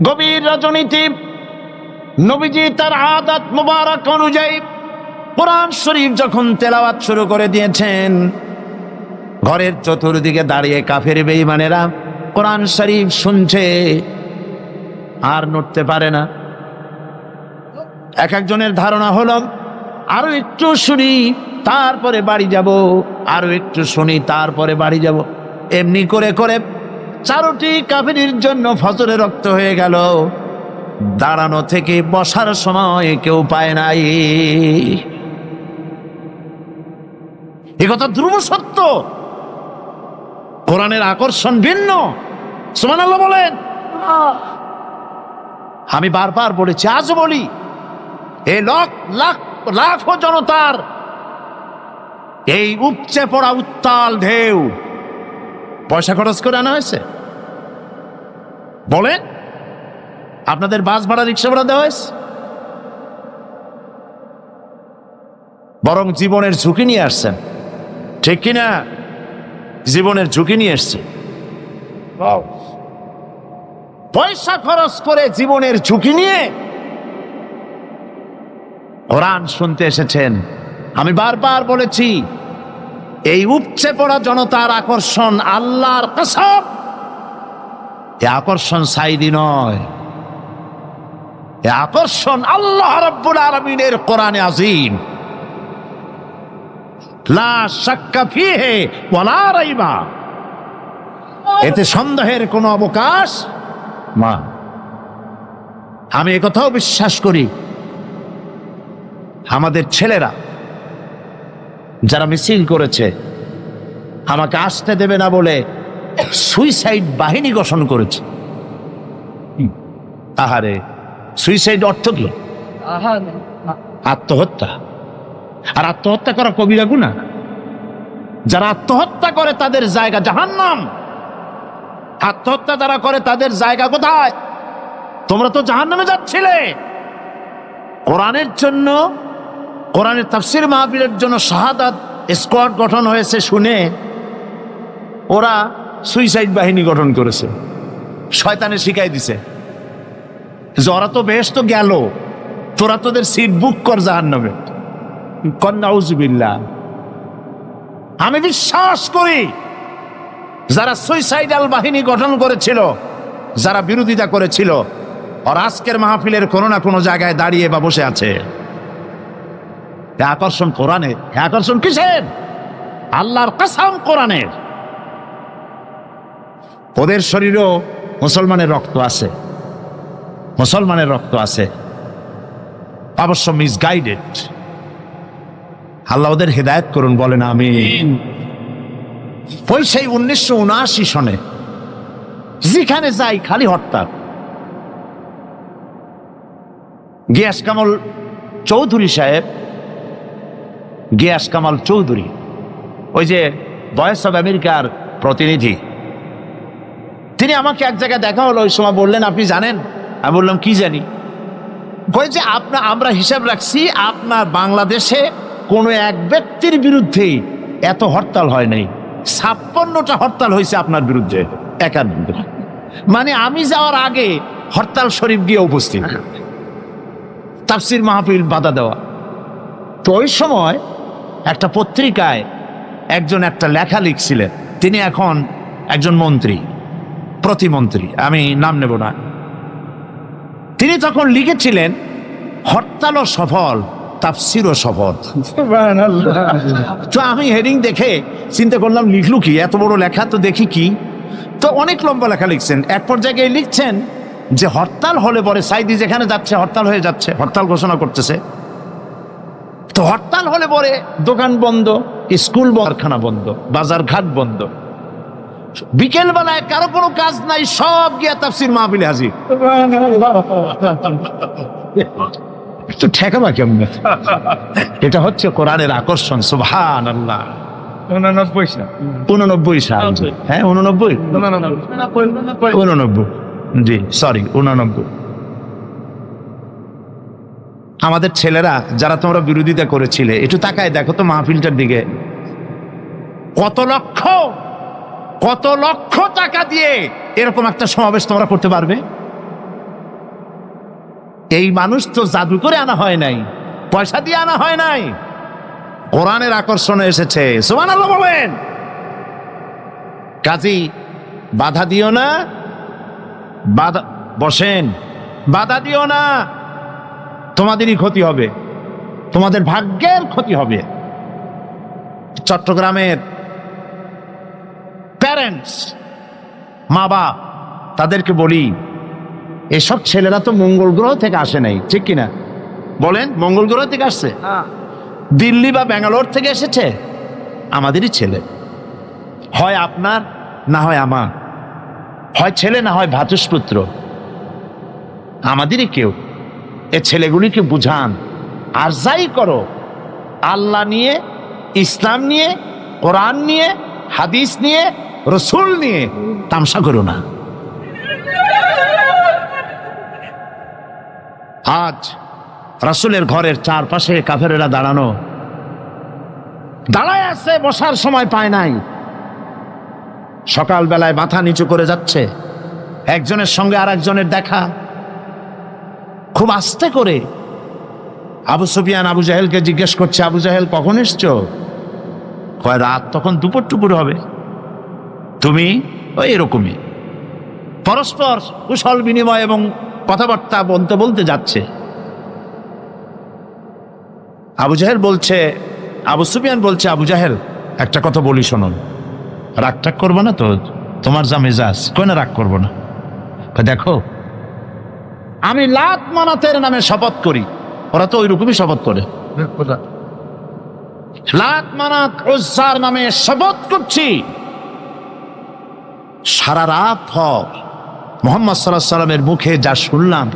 গভীর রজনীতে নবীজি তার আদত মুবারক অনুযায়ী কোরআন শরীফ যখন তেলাওয়াত শুরু করে দিয়েছেন, ঘরের চতুর্দিকে দাঁড়িয়ে কাফের বেঈমানেরা কোরআন শরীফ শুনছে, আর নড়তে পারে না। এক একজনের ধারণা হলো আরো একটু শুনি তারপরে বাড়ি যাব, আরো একটু শুনি তারপরে বাড়ি যাব। এমনি করে করে চারটি কাফেরের জন্য ফজরে রক্ত হয়ে গেল। দাঁড়ানো থেকে বসার সময় কেউ পায় নাই। এ কথা ধ্রুব সত্য। কোরআনের আকর্ষণ ভিন্ন। সুবহানাল্লাহ বলেন। আমি বারবার বলেছি, আজ বলি, এই লাখো জনতার এই উপচে পড়া উত্তাল ঢেউ পয়সা খরচ করে আনা হয়েছে? বলেন, আপনাদের বাস ভাড়া, রিক্সা ভাড়া দেওয়া হয়েছে? বরং জীবনের ঝুঁকি নিয়ে আসছেন, ঠিক কিনা? জীবনের ঝুঁকি নিয়ে এসছে। পয়সা খরচ করে জীবনের ঝুঁকি নিয়ে কোরআন শুনতে এসেছেন। আমি বারবার বলেছি, এই উপচে পড়া জনতার আকর্ষণ আল্লাহর কসম, এ আকর্ষণ সাইদি নয়, এ আকর্ষণ আল্লাহ রাব্বুল আলামিনের কোরআনে আযীম। লা শাক্কা ফীহি ওয়ালা রাইবা, এতে সন্দেহের কোনো অবকাশ না। আমি একথাও বিশ্বাস করি, আমাদের ছেলেরা যারা মিছিল করেছে, আমাকে আসতে দেবে না বলে সুইসাইড বাহিনী গঠন করেছে। আহারে, সুইসাইড অর্থ কি? আত্মহত্যা। আর আত্মহত্যা করা কবিরা গুনাহ। যারা আত্মহত্যা করে তাদের জায়গা জাহান্নাম। আত্মহত্যা যারা করে তাদের জায়গা কোথায়? তোমরা তো জাহান্নামে যাচ্ছিলে। কোরআনের জন্য, কোরআনের তাফসীর মাহফিলের জন্য শাহাদাত স্কোয়াড গঠন হয়েছে শুনে ওরা সুইসাইড বাহিনী গঠন করেছে। শয়তানে শিখাই দিছে যে ওরা তো বেহেশত গেল, তোরা তোদের সিট বুক কর জাহান্নামে। নাউযুবিল্লাহ। আমি বিশ্বাস করি যারা সুইসাইডাল বাহিনী গঠন করেছিল, যারা বিরোধিতা করেছিল, আর আজকের মাহফিলের কোনো না কোনো জায়গায় দাঁড়িয়ে বা বসে আছে। আকর্ষণ কোরআনের। আকর্ষণ কিসের? আল্লাহর কসম কোরআনের। ওদের শরীরেও মুসলমানের রক্ত আছে, মুসলমানের রক্ত আছে, অবশ্য মিসগাইডেড। আল্লাহ ওদের হেদায়েত করুন, বলেন আমিন। ওই সেই 1979 সনে যেখানে যাই খালি হরতাল। গিয়াস কামাল চৌধুরী সাহেব, গিয়াস কামাল চৌধুরী, ওই যে ভয়েস অব আমেরিকার প্রতিনিধি, তিনি আমাকে এক জায়গায় দেখা হলো। ওই সময় বললেন, আপনি জানেন? আমি বললাম, কি জানি? কই যে আমরা হিসাব রাখছি আপনার বাংলাদেশে কোনো এক ব্যক্তির বিরুদ্ধে এত হরতাল হয় নাই, 56টা হরতাল হয়েছে আপনার বিরুদ্ধে একান্ত। মানে আমি যাওয়ার আগে হরতাল শরীফ গিয়ে উপস্থিত, তাফসীর মাহফিল বাধা দেওয়া। তো ওই সময় একটা পত্রিকায় একজন একটা লেখা লিখছিলেন, তিনি এখন একজন মন্ত্রী, প্রতিমন্ত্রী, আমি নাম নেব না। তিনি তখন লিখেছিলেন, হরতালও সফল, তাফসীরও সফল। তো আমি হেডিং দেখে চিন্তা করলাম, লিখলু কি? এত বড় লেখা, তো দেখি কি। তো অনেক লম্বা লেখা লিখছেন। এক পর্যায়ে লিখছেন যে হরতাল হলে পরে সাইদি যেখানে যাচ্ছে হরতাল হয়ে যাচ্ছে, হরতাল ঘোষণা করতেছে। তো হরতাল হলে পরে দোকান বন্ধ, স্কুল কারখানা বন্ধ, বাজার ঘাট বন্ধ। বিকেল বেলায় কারো কোনো কাজ নাই, সব গিয়া তাফসীর মাহফিলে হাজির। তো ঠেকাবা কেমন? এটা হচ্ছে কোরআনের আকর্ষণ। সুবহানাল্লাহ। 89 সাল। হ্যাঁ, 89। জি সরি, 89। আমাদের ছেলেরা যারা তোমরা বিরোধিতা করেছিলে, একটু তাকায় দেখো তো মাহফিলটার দিকে। কত লক্ষ টাকা দিয়ে এরকম একটা সমাবেশ তোমরা করতে পারবে? এই মানুষ তো জাদু করে আনা হয় নাই, পয়সা দিয়ে আনা হয় নাই, কোরআনের আকর্ষণে এসেছে। সুবহানাল্লাহ বলেন। কাজী বাধা দিও না, বাধা বসেন, বাধা দিও না, তোমাদেরই ক্ষতি হবে, তোমাদের ভাগ্যের ক্ষতি হবে। চট্টগ্রামের প্যারেন্টস, মা বাপ, তাদেরকে বলি, এসব ছেলেরা তো মঙ্গল গ্রহ থেকে আসে নাই, ঠিক কিনা বলেন? মঙ্গল গ্রহ থেকে আসছে? দিল্লি বা ব্যাঙ্গালোর থেকে এসেছে? আমাদেরই ছেলে, হয় আপনার না হয় আমার, হয় ছেলে না হয় ভ্রাতুষ্পুত্র, আমাদেরই কেউ। এ ছেলেগুলিকে বুঝান, আর যাই করো আল্লাহ নিয়ে, ইসলাম নিয়ে, কোরআন নিয়ে, হাদিস নিয়ে, রসুল নিয়ে তামসা করো না। আজ রাসূলের ঘরের চারপাশে কাফেরেরা দাঁড়ানো, দাঁড়ায় আছে, বসার সময় পায় নাই, সকালবেলায় মাথা নিচু করে যাচ্ছে, একজনের সঙ্গে আর একজনের দেখা, খুব আস্তে করে। আবু সুফিয়ান আবু জাহেলকে জিজ্ঞেস করছে, আবু জাহেল কখন এসছো? কয় রাত তখন দুপুর টুপুর হবে। তুমি? ওই এরকমই। পরস্পর কুশল বিনিময় এবং কথাবার্তা বলতে বলতে যাচ্ছে। আবু জাহেল বলছে, আবু সুফিয়ান বলছে, আবু জাহেল একটা কথা বলি শুনুন, রাগ টাগ করবো না তো? তোমার যা মেজাজ। কই না রাগ করবো না। দেখো আমি লাত মানাতের নামে শপথ করি, ওরা তো ওই রকমই শপথ করে, লাত মানাত উজ্জার নামে শপথ করছি, সারা রাত ভর মুহাম্মদ সাল্লাল্লাহু আলাইহি সাল্লামের মুখে যা শুনলাম,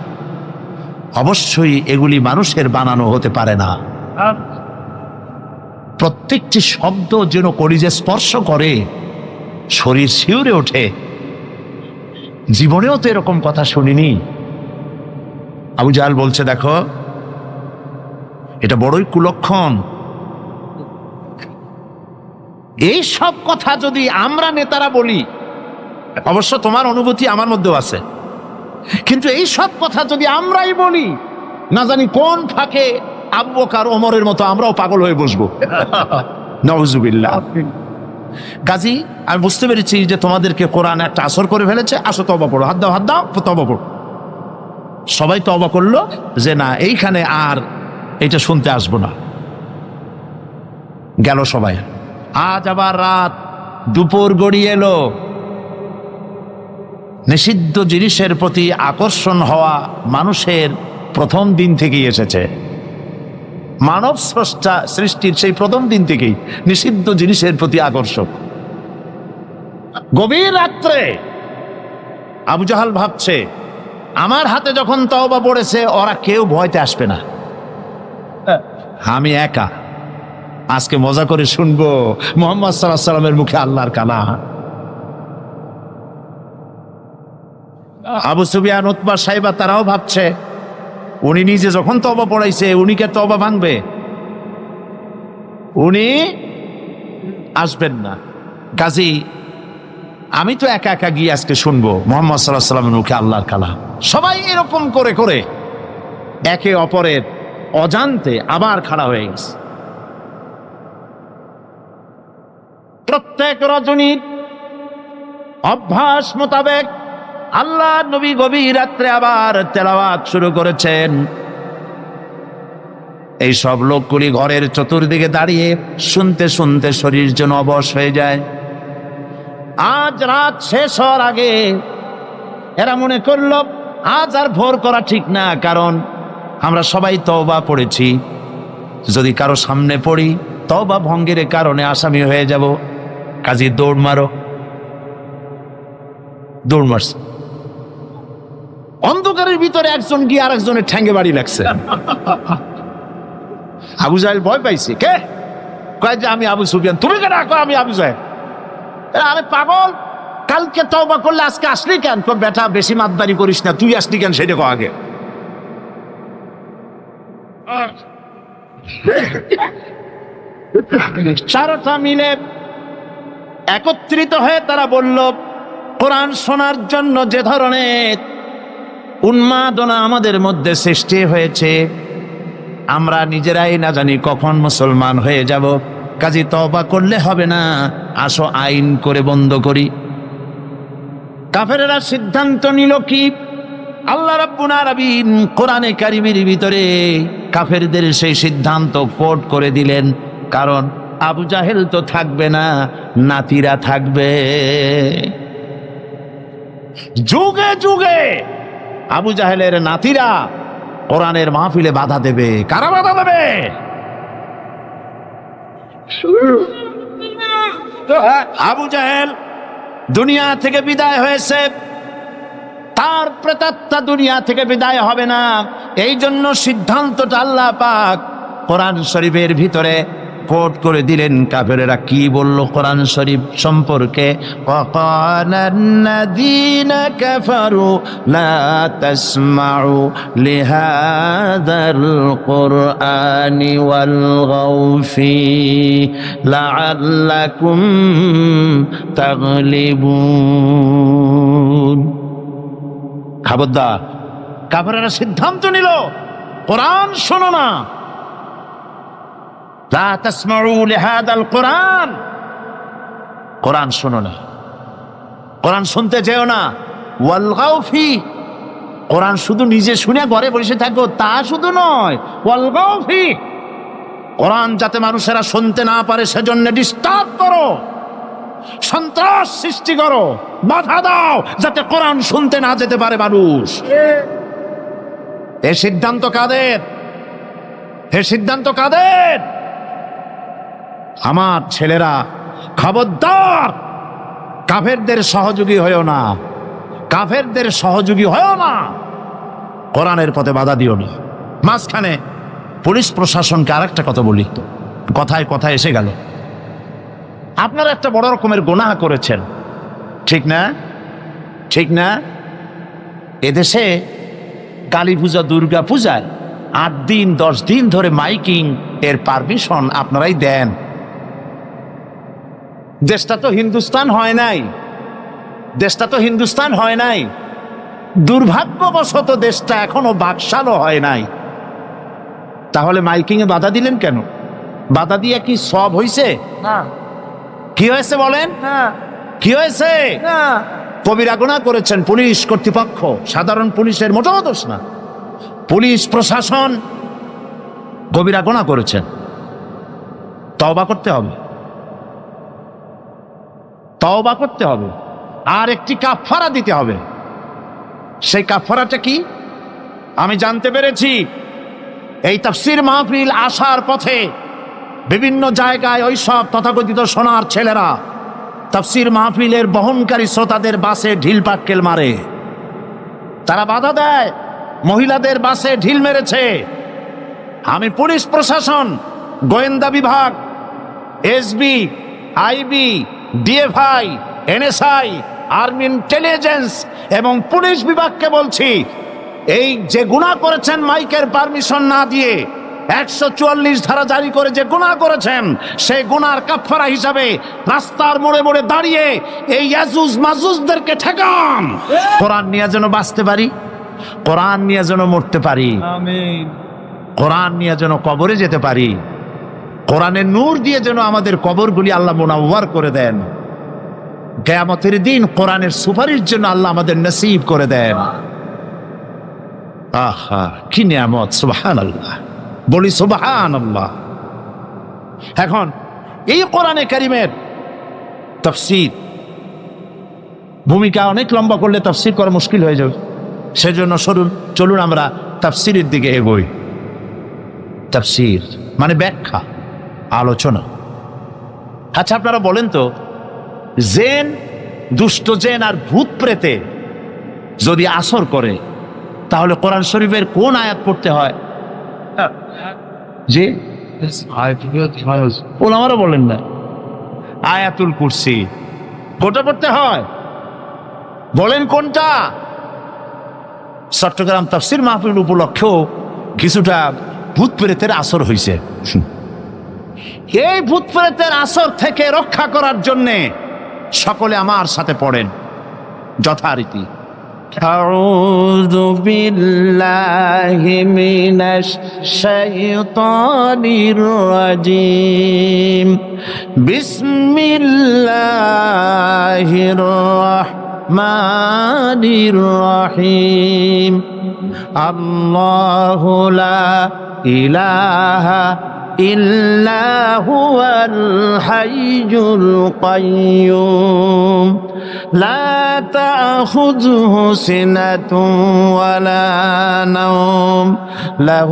অবশ্যই এগুলি মানুষের বানানো হতে পারে না। প্রত্যেকটি শব্দ যেন কলিজে স্পর্শ করে, শরীর শিউরে ওঠে। জীবনেও তো এরকম কথা শুনিনি। আবু জাহেল বলছে, দেখো এটা বড়ই কুলক্ষণ। এই সব কথা যদি আমরা নেতারা বলি, অবশ্য তোমার অনুভূতি আমার মধ্যেও আছে, কিন্তু এই সব কথা যদি আমরাই বলি, না জানি কোন ফাঁকে আবু বকর ওমরের মতো আমরাও পাগল হয়ে বসবো। নাউজুবিল্লাহ। কাজী আমি বুঝতে পেরেছি যে তোমাদেরকে কোরআন একটা আসর করে ফেলেছে, আসো তওবা পড়ো, হাত দাও, হাত দাও, তওবা পড়ো। সবাই তওবা করলো যে না, এইখানে আর এটা শুনতে আসবো না। গেল সবাই। আজ আবার রাত, দুপুর গড়িয়ে এলো। নিষিদ্ধ জিনিসের প্রতি আকর্ষণ হওয়া মানুষের প্রথম দিন থেকেই এসেছে। মানব স্রষ্টা সৃষ্টির সেই প্রথম দিন থেকেই নিষিদ্ধ জিনিসের প্রতি আকর্ষণ। গভীর রাত্রে আবু জাহাল ভাবছে, আমার হাতে যখন তওবা পড়েছে, ওরা কেউ ভয়তে আসবে না, আমি একা আজকে মজা করে শুনবো মুহাম্মদ সাল্লাল্লাহু আলাইহি সাল্লামের মুখে আল্লাহর কালাম। আবু সুফিয়ান, উতবা, সাইবা তারাও ভাবছে, উনি নিজে যখন তওবা পড়াইছে, উনি কে তওবা ভাঙবে? উনি আসবেন না। কাজী আমি তো একা একা গিয়ে আজকে শুনবো মুহাম্মদ সাল্লাল্লাহু আলাইহি সাল্লামের মুখে আল্লাহর কালাম। সবাই এরকম করে করে একে অপরের অজান্তে আবার খাড়া হয়ে গেছে। প্রত্যেক রজনীর অভ্যাস মোতাবেক আল্লাহ নবী গভীর রাত্রে আবার তেলাওয়াত শুরু করেছেন। এই সব লোকগুলি ঘরের চতুর্দিকে দাঁড়িয়ে শুনতে শুনতে শরীর যেন অবশ হয়ে যায়। আজ রাত শেষ হওয়ার আগে এরা মনে করল আজ আর ভোর করা ঠিক না, কারণ আমরা সবাই তওবা পড়েছি, যদি কারো সামনে পড়ি তওবা ভঙ্গের কারণে আসামি হয়ে যাব। কাজী দৌড় মারো। দৌড় মারছে। অন্ধকারের ভিতরে একজন গিয়ে আর একজনের ঠ্যাঙ্গে বাড়ি লাগছে। আবু জাহেল ভয় পাইছে। কে? কয় যে আমি আবু সুফিয়ান। তুমি কেন? আমি আবু জাহেল। আরে পাগল, কালকে তওবা করলে আজকে আসলি কেন? বেটা বেশি মাতবারি করিস না, তুই আসলি কেন সেটা কো আগে। চারটা মিলে একত্রিত হয়ে তারা বলল, কোরআন শোনার জন্য যে ধরনের উন্মাদনা আমাদের মধ্যে সৃষ্টি হয়েছে। আমরা নিজেরাই না জানি কখন মুসলমান হয়ে যাব। কাজী তওবা করলে হবে না, আসো আইন করে বন্ধ করি। কাফেরেরা সিদ্ধান্ত নিল কি? আল্লাহ রাব্বুল আলামিন কোরআনে কারিমের ভিতরে কাফেরদের সেই সিদ্ধান্ত কোট করে দিলেন। কারণ আবু জাহেল তো থাকবে না, নাতিরা থাকবে। যুগে যুগে আবু জাহেলের নাতিরা কোরআনের মাহফিলে বাধা দেবে। কারা বাধা দেবে? আবু জাহেল দুনিয়া থেকে বিদায় হয়েছে, তার প্রেতাত্মা দুনিয়া থেকে বিদায় হবে না। এই জন্য সিদ্ধান্তটা আল্লাহ পাক কোরআন শরীফের ভিতরে কোট করে দিলেন। কাফেরেরা কি বলল কোরআন শরীফ সম্পর্কে? ওয়াকালান্নাযীনা কাফারু লা তাসমাউ লিহাযাল কুরআনি ওয়ালগাউ ফীহি লাআল্লাকুম তাগলিবুন। খবরদার, কাফেরেরা সিদ্ধান্ত নিল কোরআন শোনো না, লা তাসমাউ লিহাযাল কুরআন, কোরআন শোনো না, কোরআন শুনতে যেও না। ওয়ালগাউ ফীহি, কোরআন শুধু নিজে শুনে ঘরে বসে থাকো তা শুধু নয়, ওয়ালগাউ ফীহি, কোরআন যাতে মানুষেরা শুনতে না পারে সেজন্য ডিস্টার্ব করো, সন্ত্রাস সৃষ্টি করো, বাধা দাও যাতে কোরআন শুনতে না যেতে পারে মানুষ। এই সিদ্ধান্ত কাদের? এই সিদ্ধান্ত কাদের? আমার ছেলেরা, খবরদার, কাফেরদের সহযোগী হয়েও না, কাফেরদের সহযোগী হয়েও না, কোরআনের পথে বাধা দিও না। মাঝখানে পুলিশ প্রশাসনকে আরেকটা কথা বলি, তো কথায় কথায় এসে গেল। আপনারা একটা বড় রকমের গুনাহ করেছেন, ঠিক না? ঠিক না? এদেশে কালী পূজা, দুর্গা পূজায় 8 দিন 10 দিন ধরে মাইকিং এর পারমিশন আপনারাই দেন। দেশটা তো হিন্দুস্তান হয় নাই, দেশটা তো হিন্দুস্তান হয় নাই। দুর্ভাগ্যবশত দেশটা এখনো বাকশালও হয় নাই। তাহলে মাইকিং এ বাধা দিলেন কেন? বাধা দিয়ে কি সব হইছে? না। কি হয়েছে বলেন? কি হয়েছে? কবিরা গুনাহ করেছেন পুলিশ কর্তৃপক্ষ, সাধারণ পুলিশের মোটেও দোষ না। পুলিশ প্রশাসন কবিরা গুনাহ করেছেন, তওবা করতে হবে, তওবা করতে হবে, আর একটি কাফারা দিতে হবে। সেই কাফারাটা কি? আমি জানতে পেরেছি এই তাফসীর মাহফিল আসার পথে বিভিন্ন জায়গায় ওই সব তথাকথিত সোনার ছেলেরা তাফসীর মাহফিলের বহনকারী শ্রোতাদের বাসে ঢিল পাক্কেল মারে, তারা বাধা দেয়, মহিলাদের বাসে ঢিল মেরেছে। আমি পুলিশ প্রশাসন, গোয়েন্দা বিভাগ, SB, IB, DFI, NSI, army intelligence এবং পুলিশ বিভাগকে বলছি, এই যে গুনাহ করেছেন মাইকের পারমিশন না দিয়ে 144 ধারা জারি করে যে গুনাহ করেছেন, সেই গুনার কাফারা হিসাবে রাস্তার মোড়ে মোড়ে দাঁড়িয়ে এই ইয়াজুজ মাজুজদেরকে ঠেকান। কোরআন নিয়ে যেন বাঁচতে পারি, কোরআন নিয়ে যেন মরতে পারি, আমিন। কোরআন নিয়ে যেন কবরে যেতে পারি, কোরআনের নূর দিয়ে যেন আমাদের কবরগুলি আল্লাহ মুনাওয়ার করে দেন। কিয়ামতের দিন কোরআনের সুপারিশ জন্য আল্লাহ আমাদের নসিব করে দেন। আহা, কি নিয়ামত! সুবহানাল্লাহ, বলি সুবহানাল্লাহ। এখন এই কোরআনে কারীমের তাফসীর ভূমিকা অনেক লম্বা করলে তাফসীর করা মুশকিল হয়ে যাবে। সেজন্য চলুন আমরা তাফসীরের দিকে এগোই। তাফসীর মানে ব্যাখ্যা, আলোচনা। আচ্ছা, আপনারা বলেন তো, জেন, দুষ্ট জেন আর ভূত প্রেতে যদি আসর করে তাহলে কোরআন শরীফের কোন আয়াত পড়তে হয়? জি, ওলামারা বলেন না, আয়াতুল কুরসি। কোনটা পড়তে হয়? বলেন কোনটা? চট্টগ্রাম তাফসীর মাহফিল উপলক্ষেও কিছুটা ভূত প্রেতের আসর হয়েছে। এই ভূত প্রেতের আসর থেকে রক্ষা করার জন্যে সকলে আমার সাথে পড়েন যথারীতি। أعوذ بالله من الشيطان الرجيم بسم الله الرحمن الرحيم الله لا إله إلا هو الحي القيوم لا تأخذه سنة ولا نوم له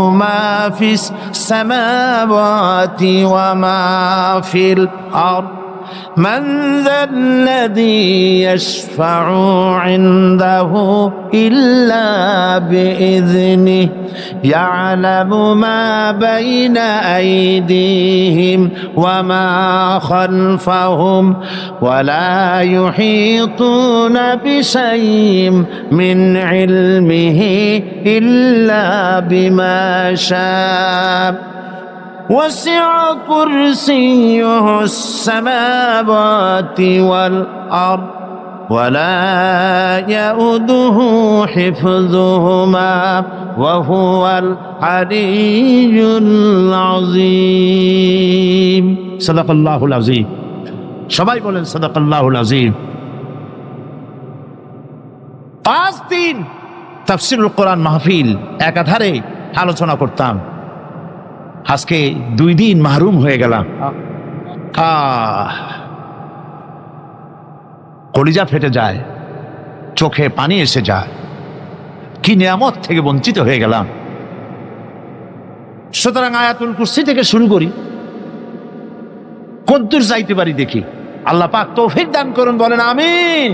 ما في السماوات وما في الأرض من ذا الذي يشفع عنده إلا بإذنه يعلم ما بين أيديهم وما خلفهم ولا يحيطون بشيء من علمه إلا بما شاء وسع كرسيه السماوات والأرض ولا يؤوده حفظهما وهو العلي العظيم صدق الله العظيم সবাই বলেন সাদাকাল্লাহুল আযীম। 5 দিন তাফসীরুল কোরআন মাহফিল একাধারে আলোচনা করতাম, আজকে 2 দিন মাহরুম হয়ে গেলাম। কলিজা ফেটে যায়, চোখে পানি এসে যায়, কি নিয়ামত থেকে বঞ্চিত হয়ে গেলাম। সুতরাং আয়াতুল কুরসি থেকে শুরু করি, কদ্দুর যাইতে পারি দেখি। আল্লাহ পাক তৌফিক দান করুন, বলেন আমিন।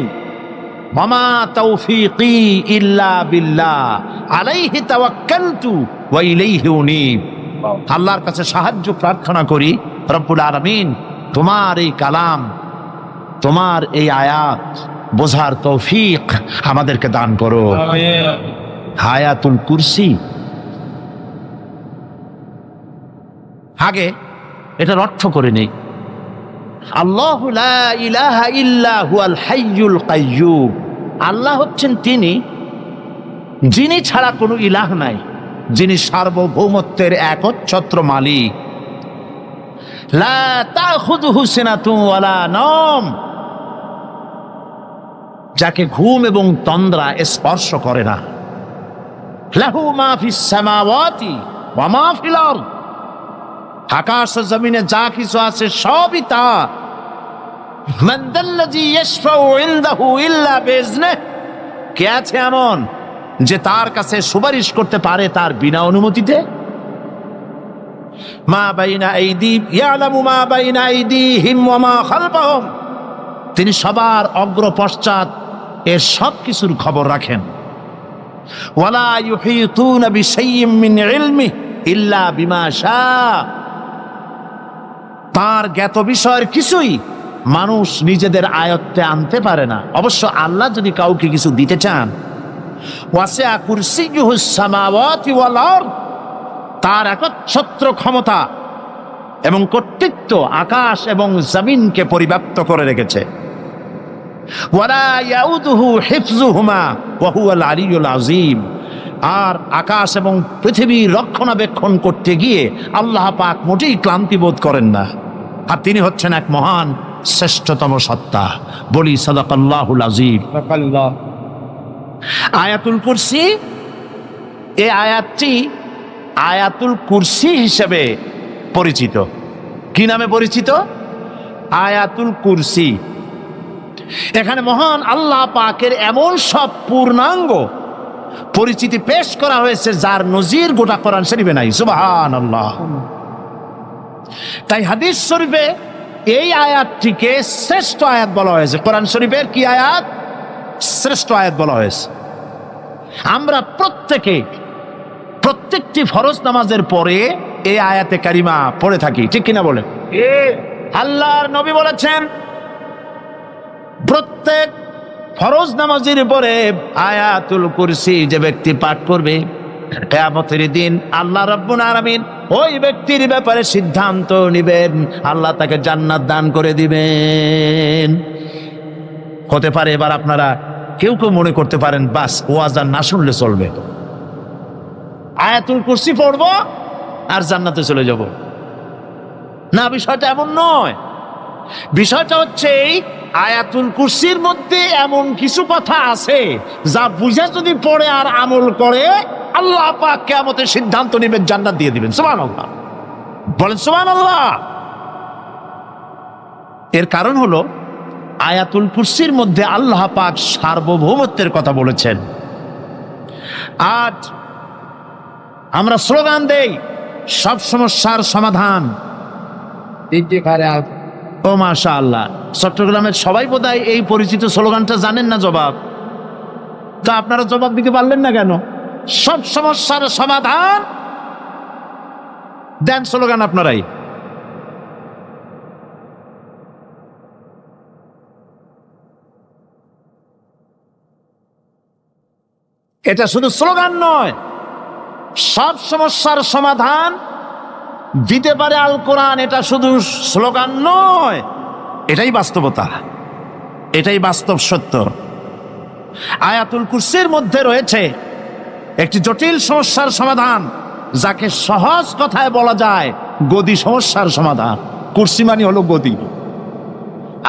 মামা তৌফিকি ইল্লা বিল্লাহ আলাইহি তাওয়াক্কালতু ওয়া ইলাইহি উনীব। আল্লাহর কাছে সাহায্য প্রার্থনা করি, রব্বুল আলামিন তোমার এই কালাম, তোমার এই আয়াত বোঝার তৌফিক আমাদেরকে দান করো। আমিন। আয়াতুল কুরসি, আগে এটার অর্থ করে নেই। আল্লাহু লা ইলাহা ইল্লা হুয়াল হাইয়ুল কাইয়্যুম। আল্লাহ হচ্ছেন তিনি যিনি ছাড়া কোনো ইলাহ নাই, যিনি সার্বভৌমত্বের একচ্ছত্র মালিক। লা তাখুযুহু সিনাতুন ওয়ালা নাওম, যাকে ঘুম এবং তন্দ্রা স্পর্শ করে না। লাহু মা ফিস সামাওয়াতি ওয়া মা ফিল আরদ, আকাশ ও জমিনে যা কিছু আছে সবই তার। মান যাল্লাযী ইয়াশফাউ ইনদাহু ইল্লা বিইজনিহি, কে আছে এমন যে তার কাছে সুপারিশ করতে পারে তার বিনা অনুমতিতে? মা বাইনা আইদিহিম ইয়ালামু মা বাইনা আইদিহিম ওয়া মা খালফাহুম, তিনি সবার অগ্র পশ্চাৎ এর সব কিছুর খবর রাখেন। ওয়ালা ইউহিতুনা বিশাইইম মিন ইলমিহি ইল্লা বিমা শাআ, তার জ্ঞাত বিষয়ের কিছুই মানুষ নিজেদের আয়ত্তে আনতে পারে না। অবশ্য আল্লাহ যদি কাউকে কিছু দিতে চান, ওয়াসিআ কুরসিয়্যুহুস সামাওয়াতি ওয়াল আরদ, তার একচ্ছত্র ক্ষমতা এবং কর্তৃত্ব আকাশ এবং জমিনকে পরিব্যাপ্ত করে রেখেছে। ওয়ালা ইয়াউদুহু হিফযুহুমা ওয়া হুয়াল আলিয়্যুল আযীম, আর আকাশ এবং পৃথিবীর রক্ষণাবেক্ষণ করতে গিয়ে আল্লাহ পাক মোটেই ক্লান্তি বোধ করেন না, আর তিনি হচ্ছেন এক মহান শ্রেষ্ঠতম সত্তা। বলি সাদাকাল্লাহুল আযীম। আয়াতুল কুরসি, এই আয়াতটি আয়াতুল কুরসি হিসেবে পরিচিত। কি নামে পরিচিত? আয়াতুল কুরসি। এখানে মহান আল্লাহ পাকের এমন সব পূর্ণাঙ্গ পরিচিতি পেশ করা হয়েছে যার নজির গোটা কোরআন শরীফে নাই। সুবহানাল্লাহ। তাই হাদিস শরীফে এই আয়াতটিকে শ্রেষ্ঠ আয়াত বলা হয়েছে। কোরআন শরীফের কি আয়াত? শ্রেষ্ঠ আয়াত বলা হয়েছে। আমরা প্রত্যেকটি ফরজ নামাজের পরে এই আয়াতে কারিমা পড়ে থাকি, ঠিক কিনা বলে? আল্লাহর নবী বলেছেন, প্রত্যেক ফরজ নামাজের পরে আয়াতুল কুরসি যে ব্যক্তি পাঠ করবে, কিয়ামতের দিন আল্লাহ রাব্বুল আলামিন ওই ব্যক্তির ব্যাপারে সিদ্ধান্ত নেবেন, আল্লাহ তাকে জান্নাত দান করে দিবেন। হতে পারে এবার আপনারা কেউ কেউ মনে করতে পারেন বাস ওয়াজ আর না শুনলে চলবে, আয়াতুল কুরসি পড়বো আর জান্নাতে চলে যাব। না, বিষয়টা এমন নয়। বিষয়টা হচ্ছে এই আয়াতুল কুরসির মধ্যে এমন কিছু কথা আছে যা বুঝে যদি পড়ে আর আমল করে আল্লাহ পাক কিয়ামতের সিদ্ধান্ত নেবেন, জান্নাত দিয়ে দিবেন। সুবহানাল্লাহ, বলেন সুবহানাল্লাহ। এর কারণ হলো আয়াতুল কুরসির মধ্যে আল্লাহ পাক সার্বভৌমত্বের কথা বলেছেন। আজ আমরা স্লোগান দেই সব সমস্যার সমাধান। ও মাশাআল্লাহ, চট্টগ্রামের সবাই বোধহয় এই পরিচিত স্লোগানটা জানেন না। জবাব তা আপনারা জবাব দিতে পারলেন না কেন? সব সমস্যার সমাধান দেন স্লোগান আপনারাই। এটা শুধু স্লোগান নয়, সব সমস্যার সমাধান দিতে পারে আল কোরআন। এটা শুধু স্লোগান নয়, এটাই বাস্তবতা, এটাই বাস্তব সত্য। আয়াতুল কুরসির মধ্যে রয়েছে একটি জটিল সমস্যার সমাধান, যাকে সহজ কথায় বলা যায় গদি সমস্যার সমাধান। কুরসি মানে হলো গদি।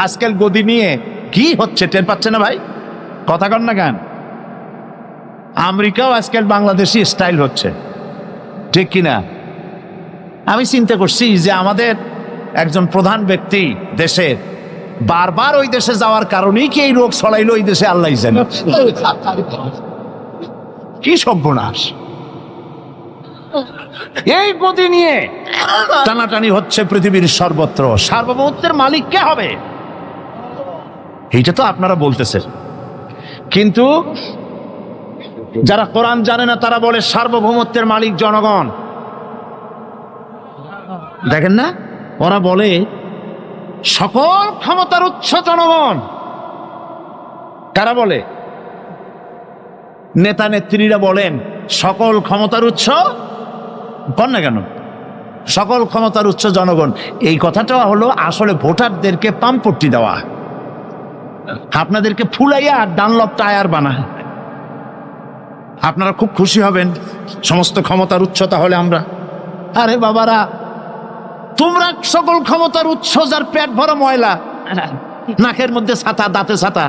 আজকাল গদি নিয়ে কি হচ্ছে টের পাচ্ছে না ভাই? কথা কন না কেন? আমেরিকাও আজকাল বাংলাদেশি স্টাইল হচ্ছে, ঠিক কিনা? আমি চিন্তা করছি যে আমাদের একজন প্রধান ব্যক্তি দেশের বারবার ওই দেশে যাওয়ার কারণেই কি এই রোগ ছড়াইলো ওই দেশে, আল্লাহ জানে। কি সর্বনাশ! এই গদি নিয়ে টানাটানি হচ্ছে পৃথিবীর সর্বত্র। সার্বভৌমত্বের মালিক কে হবে? এইটা তো আপনারা বলতেছেন, কিন্তু যারা কোরআন জানে না তারা বলে সার্বভৌমত্বের মালিক জনগণ। দেখেন না, ওরা বলে সকল ক্ষমতার উৎস জনগণ। কারা বলে? নেতা নেত্রীরা বলেন সকল ক্ষমতার উৎস। বল না কেন? সকল ক্ষমতার উৎস জনগণ। এই কথাটা হলো আসলে ভোটারদেরকে পাম্পট্টি দেওয়া, আপনাদেরকে ফুলাইয়া ডানলপ টায়ার বানায়। আপনারা খুব খুশি হবেন সমস্ত ক্ষমতার উৎস তাহলে আমরা। আরে বাবারা, তোমরা সকল ক্ষমতার উৎস যার পেট ভরা ময়লা, নাকের মধ্যে ছাতা, দাঁতে ছাতা,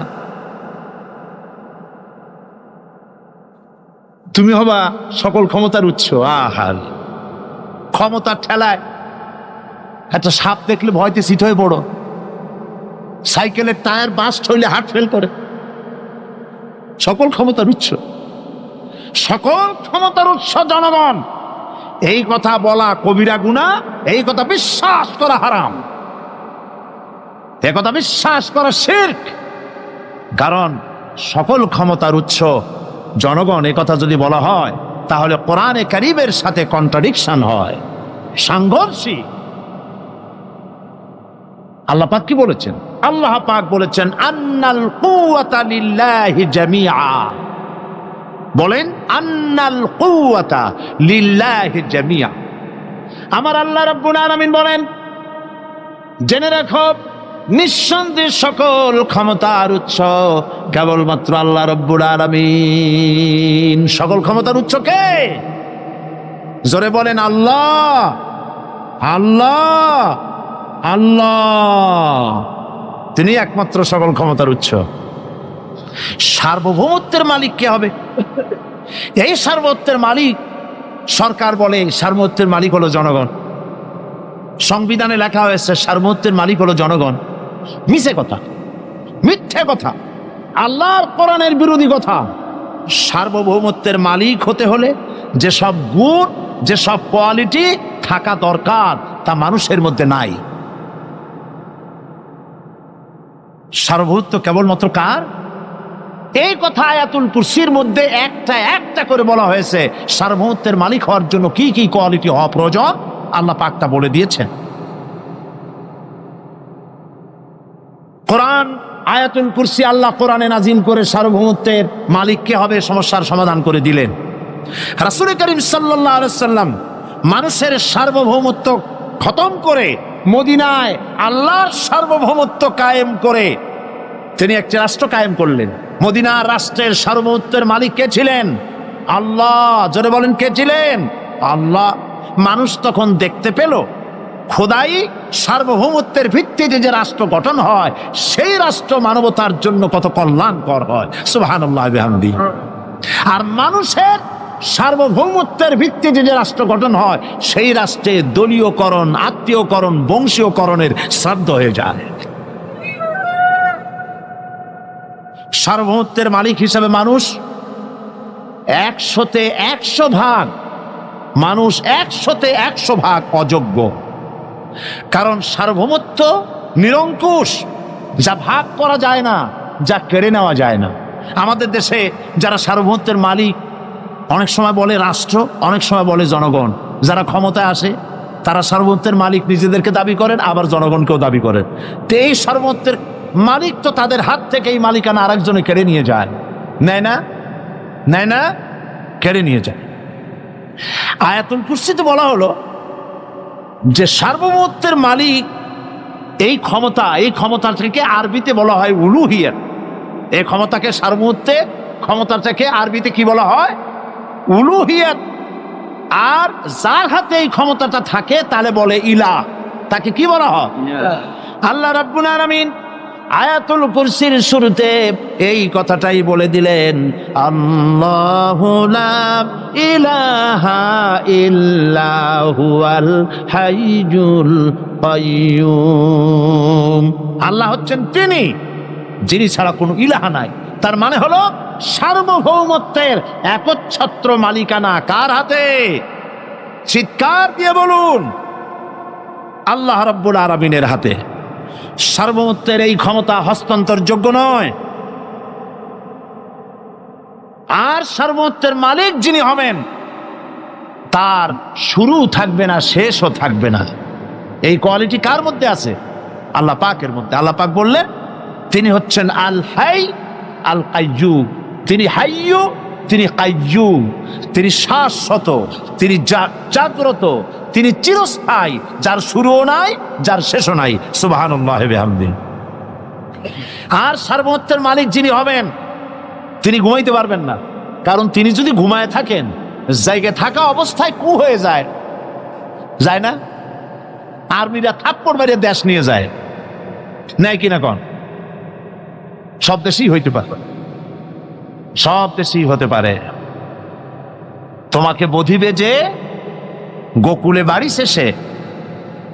তুমি হবা সকল ক্ষমতার উৎস। আহার ক্ষমতার ঠেলায় একটা সাপ দেখলে ভয়তে সিট হয়ে পড়ো, সাইকেলের টায়ার বাস্ট হইলে হার্ট ফেল করে। সকল ক্ষমতার উৎস, সকল ক্ষমতার উৎস জনগণ, এই কথা বলা কবিরা গুনাহ, এই কথা বিশ্বাস করা হারাম, এই কথা বিশ্বাস করা শিরক। কারণ সকল ক্ষমতার উৎস জনগণ এই কথা যদি বলা হয় তাহলে কোরআনে কারীমের সাথে কন্ট্রাডিকশন হয়, সাংঘর্ষিক। আল্লাহ পাক কি বলেছেন? আল্লাহ পাক বলেছেন আন্নাল কুওয়াতা লিল্লাহি জামিআ। বলেন আন্নাল কুওয়াতা লিল্লাহি জামিআ। আমার আল্লাহ রাব্বুল আলামিন বলেন, জেনে রাখো নিঃসন্দেহে সকল ক্ষমতার উৎস কেবলমাত্র আল্লাহ রাব্বুল আলামিন। সকল ক্ষমতার উৎস কে? জোরে বলেন আল্লাহ, আল্লাহ, আল্লাহ। তিনি একমাত্র সকল ক্ষমতার উৎস। সার্বভৌমত্বের মালিক কে হবে? এই সার্বভৌমত্বের মালিক সরকার বলে সার্বভৌমত্বের মালিক হলো জনগণ। সংবিধানে লেখা হয়েছে সার্বভৌমত্বের মালিক হলো জনগণ। মিছে কথা, মিথ্যে কথা, আল্লাহর কোরআনের বিরোধী কথা। সার্বভৌমত্বের মালিক হতে হলে যে সব গুণ, যে সব কোয়ালিটি থাকা দরকার তা মানুষের মধ্যে নাই। সার্বভৌমত্ব কেবলমাত্র কার? এই কথা আয়াতুল কুরসির মধ্যে একটা একটা করে বলা হয়েছে। সার্বভৌমত্বের মালিক হওয়ার জন্য কি কি কোয়ালিটি হওয়া প্রয়োজন আল্লাহ পাক তা বলে দিয়েছেন। কোরআন আয়াতুল কুরসি আল্লাহ কোরআনে নাজিল করে সার্বভৌমত্বের মালিক কে হবে সমস্যার সমাধান করে দিলেন। রাসূল করিম সাল্লাল্লাহু আলাইহি সাল্লাম মানুষের সার্বভৌমত্ব খতম করে মদিনায় আল্লাহর সার্বভৌমত্ব কায়েম করে তিনি একটি রাষ্ট্র কায়েম করলেন। মদিনার রাষ্ট্রের সার্বভৌমত্বের মালিক কে ছিলেন? আল্লাহ। জোরে বলেন, কে ছিলেন? আল্লাহ। মানুষ তখন দেখতে পেল খোদাই সার্বভৌমত্বের ভিত্তিতে যে রাষ্ট্র গঠন হয়, সেই রাষ্ট্র মানবতার জন্য কত কল্যাণকর হয়। সুবহানাল্লাহ বিহামদি। আর মানুষের সার্বভৌমত্বের ভিত্তিতে যে রাষ্ট্র গঠন হয়, সেই রাষ্ট্রে দলীয়করণ, আত্মীয়করণ, বংশীয়করণের শ্রাদ্ধ হয়ে যায়। সার্বভৌমত্বের মালিক হিসাবে মানুষ 100-তে 100 ভাগ, মানুষ 100-তে 100 ভাগ অযোগ্য। কারণ সার্বভৌমত্ব নিরঙ্কুশ, যা ভাগ করা যায় না, যা কেড়ে নেওয়া যায় না। আমাদের দেশে যারা সার্বভৌমত্বের মালিক, অনেক সময় বলে রাষ্ট্র, অনেক সময় বলে জনগণ। যারা ক্ষমতায় আসে তারা সার্বভৌমত্বের মালিক নিজেদেরকে দাবি করেন, আবার জনগণকেও দাবি করেন। তো এই সার্বভৌমত্বের মালিক তো তাদের হাত থেকে এই মালিকানা আরেকজনে কেড়ে নিয়ে যায়, নেয় না? নেয় না? কেড়ে নিয়ে যায়। আয়াতুল কুরসিতে বলা হলো যে সার্বভৌমত্বের মালিক এই ক্ষমতা থেকে আরবিতে বলা হয় উলুহিয়াত। এই ক্ষমতাকে, সার্বভৌমত্বের ক্ষমতা থেকে আরবিতে কি বলা হয়? উলুহিয়াত। আর যার হাতে এই ক্ষমতাটা থাকে তাহলে বলে ইলাহ, তাকে কি বলা হয়? আল্লাহ রাব্বুল আলামিন আয়াতুল কুরসির শুরুতে এই কথাটাই বলে দিলেন, আল্লাহু লা ইলাহা ইল্লা হুয়াল হাইয়ুল কাইয়্যুম। আল্লাহ হচ্ছেন তিনি, যিনি ছাড়া কোনো ইলাহা নাই। তার মানে হলো সার্বভৌমত্বের একচ্ছত্র মালিকানা কার হাতে? চিৎকার দিয়ে বলুন, আল্লাহ রাব্বুল আলামিনের হাতে। সার্বভৌমত্বের এই ক্ষমতা হস্তান্তরযোগ্য নয়। আর সার্বভৌমত্বের মালিক যিনি হবেন, তার শুরু থাকবে না, শেষও থাকবে না। এই কোয়ালিটি কার মধ্যে আছে? আল্লাহ পাকের মধ্যে। আল্লাহ পাক বললেন তিনি হচ্ছেন আল হাই আল কাইয়্যুম। তিনি হাইয়্যু, তিনি কাইয়্যুম। তিনি শাশ্বত, তিনি জাগ্রত, তিনি চিরস্থায়ী, যার শুরুও নাই, যার শেষও নাই। সুবহানাল্লাহি বিহামদিহি। আর সার্বভৌমত্বের মালিক যিনি হবেন, তিনি ঘুমাইতে পারবেন না। কারণ তিনি যদি ঘুমায় থাকেন, জায়গায় থাকা অবস্থায় কু হয়ে যায়, যায় না? আর্মিরা থাপ্পড় মারিয়ে দেশ নিয়ে যায়, নেয় কিনা কন? সব দেশেই হইতে পারে, সব দেশেই হতে পারে। তোমাকে বধিবে যে গোকুলে বাড়ি শেষে,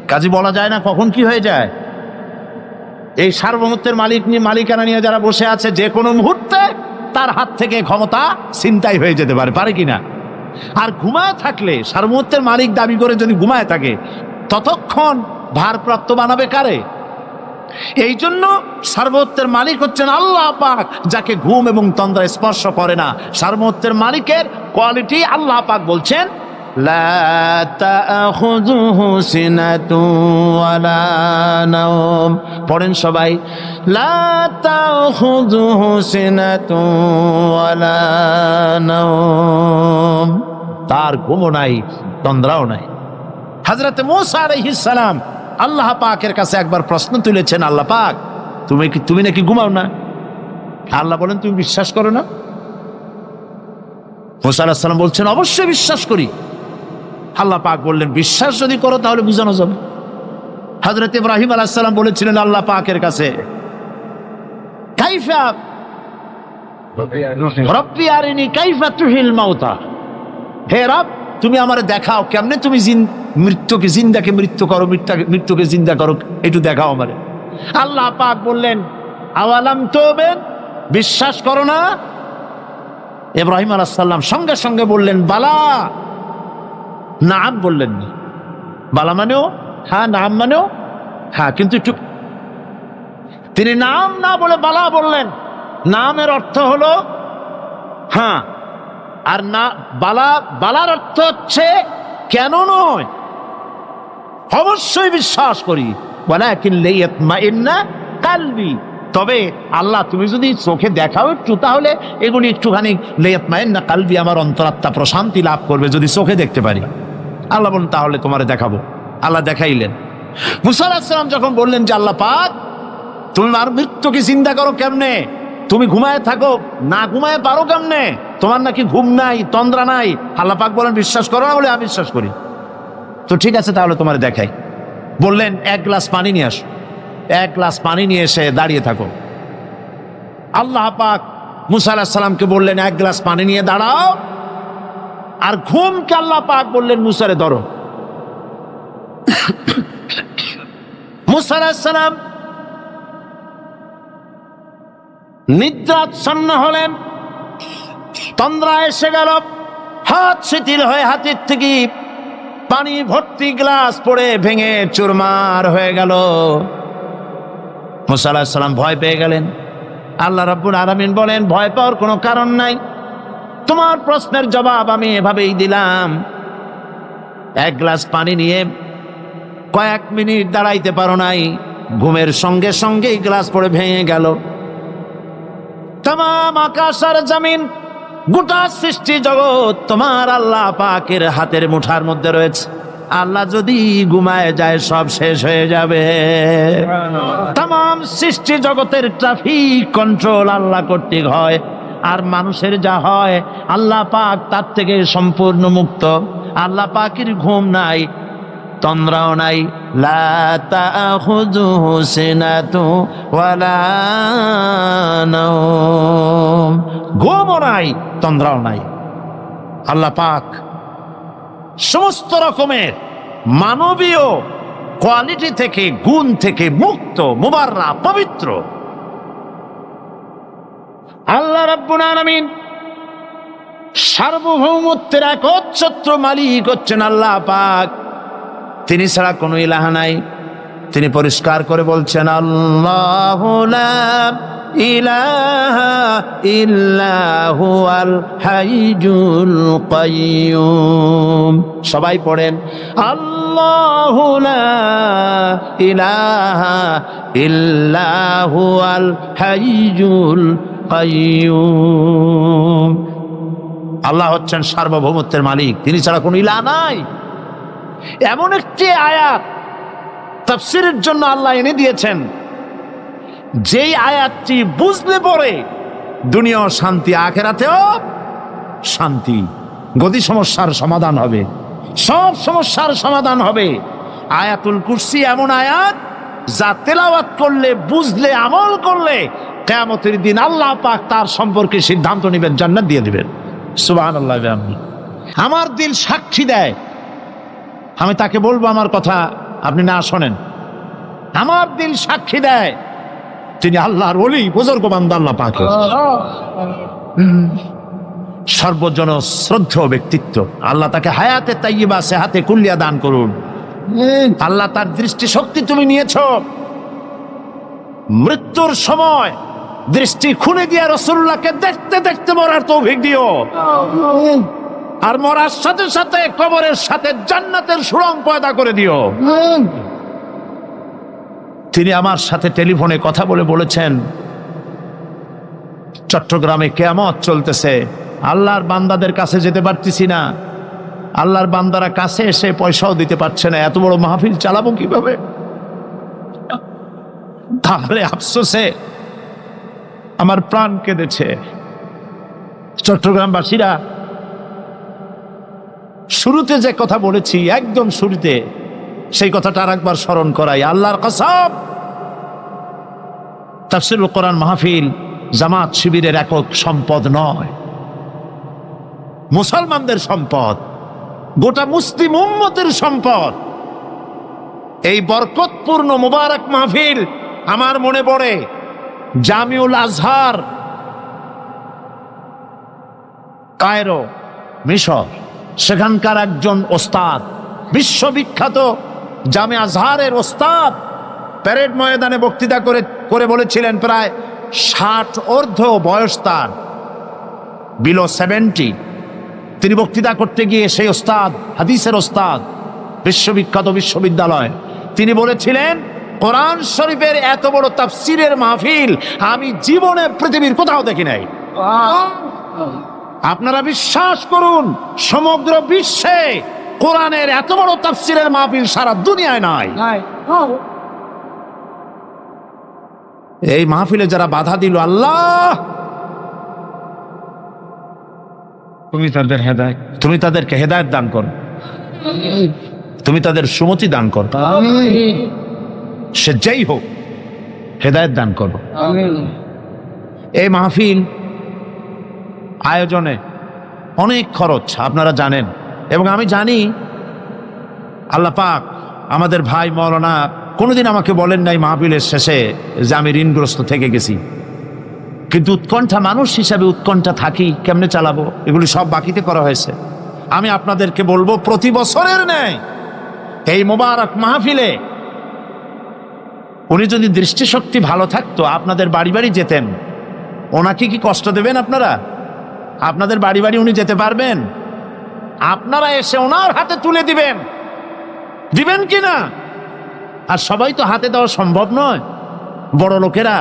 কাজে বলা যায় না কখন কি হয়ে যায়। এই সার্বভৌমত্বের মালিকানা নিয়ে যারা বসে আছে, যে কোনো মুহূর্তে তার হাত থেকে ক্ষমতা ছিনতাই হয়ে যেতে পারে, পারে কিনা? আর ঘুমায় থাকলে, সার্বভৌমত্বের মালিক দাবি করে যদি ঘুমায় থাকে, ততক্ষণ ভারপ্রাপ্ত বানাবে কারে? এই জন্য সার্বভৌমত্বের মালিক হচ্ছেন আল্লাহ পাক, যাকে ঘুম এবং তন্দ্রা স্পর্শ করে না। সার্বভৌমত্বের মালিকের কোয়ালিটি আল্লাহ পাক বলছেন, লা তাখুযুহু সিনাতুন ওয়ালা নাওম। পড়েন সবাই, লা তাখুযুহু সিনাতুন ওয়ালা নাওম। তার ঘুমও নাই, তন্দ্রাও নাই। হযরত মূসা আলাইহিস সালাম আল্লাহ পাকের কাছে একবার প্রশ্ন তুলেছেন, আল্লাহ পাক তুমি নাকি ঘুমাও না? আল্লাহ বলেন তুমি বিশ্বাস করো না? মূসা আলাইহিস সালাম বলছেন অবশ্যই বিশ্বাস করি। আল্লাহ পাক বললেন বিশ্বাস যদি করো তাহলে বুঝানো যাবে। হযরত ইব্রাহিম আলাইহিস সালাম বলেছিলেন আল্লাহ পাকের কাছে, কাইফা রব্বি আরিনি কাইফা তুহিল মাউতা, হে রব তুমি আমারে দেখাও কেমনে তুমি মৃত্যুকে জিন্দাকে মৃত্যু করো, মৃত্যুকে জিন্দা করো, একটু দেখাও আমারে। আল্লাহ পাক বললেন আওয়ালাম তুমিন, বিশ্বাস করো না? ইব্রাহিম আলাইহিস সালাম সঙ্গে সঙ্গে বললেন বালা। নাম বললেন না, বালা মানেও হ্যাঁ, নাম মানেও হ্যাঁ, কিন্তু একটু তিনি নাম না বলে বালা বললেন। নামের অর্থ হলো হ্যাঁ, আর না বালার অর্থ হচ্ছে কেন নয়, অবশ্যই বিশ্বাস করি। ওয়ালাকিন লিয়াতমাইন্না কালবি, তবে আল্লাহ তুমি যদি চোখে দেখাও একটু, তাহলে এগুলি একটুখানি লিয়াতমাইন্না কালবি, আমার অন্তরাত্মা প্রশান্তি লাভ করবে যদি চোখে দেখতে পারি। আল্লাহ বলেন তাহলে তোমারে দেখাবো। আল্লাহ দেখাইলেন। মুসা আলাইহিস সালাম যখন বললেন যে আল্লাহ পাক তুমি আর মৃত্যুকে চিন্তা করো কেমনে, তুমি ঘুমায় থাকো, না ঘুমায় পারো কেমনে? তোমার নাকি ঘুম নাই, তন্দ্রা নাই। আল্লাহ পাক বলেন বিশ্বাস করো না? বলে আমি বিশ্বাস করি। তো ঠিক আছে, তাহলে তোমার দেখাই। বললেন 1 গ্লাস পানি নিয়ে আসো। 1 গ্লাস পানি নিয়ে এসে দাঁড়িয়ে থাকো। আল্লাহ পাক মুসা আলাইহিস সালামকে বললেন 1 গ্লাস পানি নিয়ে দাঁড়াও। আর ঘুমকে আল্লাহ পাক বললেন মুসারে ধরো। মুসা আলাইহিস সালাম নিদ্রাচ্ছন্ন হলেন, তন্দ্রা এসে গেল, হাত শিথিল হয়ে হাতের থেকে পানি ভর্তি গ্লাস পড়ে ভেঙে চুরমার হয়ে গেল। মুসা আলাইহিস সালাম ভয় পেয়ে গেলেন। আল্লাহ রাব্বুল আলামিন বলেন, ভয় পাওয়ার কোনো কারণ নাই, তোমার প্রশ্নের জবাব আমি এভাবেই দিলাম। 1 গ্লাস পানি নিয়ে কয়েক মিনিট দাঁড়াইতে পারো নাই, ঘুমের সঙ্গে সঙ্গেই গ্লাস পড়ে ভেঙে গেল। তামাম আকাশ আর জমিন, গোটা সৃষ্টি জগৎ তোমার আল্লাহ পাকের হাতের মুঠার মধ্যে রয়েছে। আল্লাহ যদি ঘুমায় যায় সব শেষ হয়ে যাবে। তামাম সৃষ্টি জগতের ট্রাফিক কন্ট্রোল আল্লাহ কর্তৃক হয়, আর মানুষের যা হয় আল্লাহ পাক তার থেকে সম্পূর্ণ মুক্ত। আল্লাহ পাকের ঘুম নাই, তন্দ্রাও নাই। লা তাখুযুহু সিনাতু ওয়ালা নাওম, ঘুমও নাই, তন্দ্রাও নাই। আল্লাহ পাক সমস্ত রকমের মানবীয় কোয়ালিটি থেকে, গুণ থেকে মুক্ত, মুবাররা, পবিত্র। আল্লাহ রাব্বুল আলামিন সার্বভৌমত্বের একচ্ছত্র মালিক হচ্ছেন আল্লাহ পাক। তিনি ছাড়া কোনো ইলাহ নাই। তিনি পরিষ্কার করে বলছেন, আল্লাহু লা ইলাহা ইল্লা হুয়াল হাইয়ুল কাইয়ুম। সবাই পড়েন, আল্লাহু লা ইলাহা ইল্লা হুয়াল হাইয়ুল কাইয়ুম। আল্লাহ হচ্ছেন সার্বভৌমত্বের মালিক, তিনি ছাড়া কোনো ইলাহ নাই। এমন একটি আয়াত তাফসীরের জন্য আল্লাহ এনে দিয়েছেন, যেই আয়াতটি বুঝলে পরে দুনিয়াও শান্তি, আখিরাতেও শান্তি। গদি সমস্যার সমাধান হবে, সব সমস্যার সমাধান হবে। আয়াতুল কুরসি এমন আয়াত, যা তেলাওয়াত করলে, বুঝলে, আমল করলে কিয়ামতের দিন আল্লাহ পাক তার সম্পর্কে সিদ্ধান্ত নেবেন, জান্নাত দিয়ে দিবেন। সুবহানাল্লাহ। আমার দিল সাক্ষী দেয়, আমি তাকে বলবো আমার কথা আপনি না শোনেন। আমার দিল সাক্ষী দেয় তিনি আল্লাহর ওলি, বুজুর্গ বান্দা আল্লাহ পাক, সর্বজন শ্রদ্ধেয় ব্যক্তিত্ব। আল্লাহ তাকে হায়াতে তাইয়্যিবা, সেহাতে কুল্লিয়া দান করুন। আল্লাহ তার দৃষ্টি শক্তি তুমি নিয়েছ, মৃত্যুর সময় দৃষ্টি খুলে দিয়ে রাসূলুল্লাহকে দেখতে দেখতে মরার তৌফিক দিও, আর মরার সাথে সাথে কবরের সাথে জান্নাতের সুরঙ্গ পয়দা করে দিও। তিনি আমার সাথে টেলিফোনে কথা বলে বলেছেন, চট্টগ্রামে কিয়ামত চলতেছে, আল্লাহর বান্দাদের কাছে যেতে পারতেছি না, আল্লাহর বান্দারা কাছে এসে পয়সাও দিতে পারছে না, এত বড় মাহফিল চালাবো কিভাবে? তাহলে আফসোসে আমার প্রাণ কেঁদেছে। চট্টগ্রামবাসীরা, শুরুতে যে কথা বলেছি, একদম শুরুতে সেই কথাটা আরেকবার স্মরণ করাই। আল্লাহর কসম, তাফসীরুল কোরআন মাহফিল জামাত শিবিরের একক সম্পদ নয়, মুসলমানদের সম্পদ, গোটা মুসলিম উম্মতের সম্পদ। এই বরকতপূর্ণ মুবারক মাহফিল আমার মনে পড়ে জামিউল আজহার, কায়রো, মিশর। সেখানকার একজন ওস্তাদ, বিশ্ববিখ্যাত জামে আজহারের ওস্তাদ, প্যারেড ময়দানে বক্তৃতা করে বলেছিলেন, প্রায় 60 ঊর্ধ্ব বয়স তার, বিলো 70। তিনি বক্তৃতা করতে গিয়ে সেই ওস্তাদ, হাদিসের ওস্তাদ, বিশ্ববিখ্যাত বিশ্ববিদ্যালয়, তিনি বলেছিলেন, কোরআন শরীফের এত বড় তাফসীরের মাহফিল আমি জীবনে পৃথিবীর কোথাও দেখি নাই। আপনারা বিশ্বাস করুন, সমগ্র বিশ্বে কোরআনের এত বড় তাফসীরের মাহফিল সারা দুনিয়ায় নাই। এই মাহফিলে যারা বাধা দিল, আল্লাহ তুমি তাদের হেদায়েত, তুমি তাদেরকে হেদায়েত দান করো, তুমি তাদের সুমতি দান করো, সে যেই হোক হেদায়েত দান করো। এই মাহফিল আয়োজনে অনেক খরচ আপনারা জানেন, এবং আমি জানি আল্লাহ পাক আমাদের ভাই মৌলানা কোনোদিন আমাকে বলেন নাই মাহফিলের শেষে যে আমি ঋণগ্রস্ত থেকে গেছি, কিন্তু উৎকণ্ঠা, মানুষ হিসাবে উৎকণ্ঠা থাকি, কেমনে চালাবো, এগুলি সব বাকিতে করা হয়েছে। আমি আপনাদেরকে বলবো, প্রতি বছরের ন্যায় এই মোবারক মাহফিলে উনি যদি দৃষ্টিশক্তি ভালো থাকতো আপনাদের বাড়ি বাড়ি যেতেন। ওনাকে কি কষ্ট দেবেন আপনারা? আপনাদের বাড়ি বাড়ি উনি যেতে পারবেন? আপনারা এসে ওনার হাতে তুলে দিবেন, দিবেন কি না? আর সবাই তো হাতে দেওয়া সম্ভব নয়। বড় লোকেরা,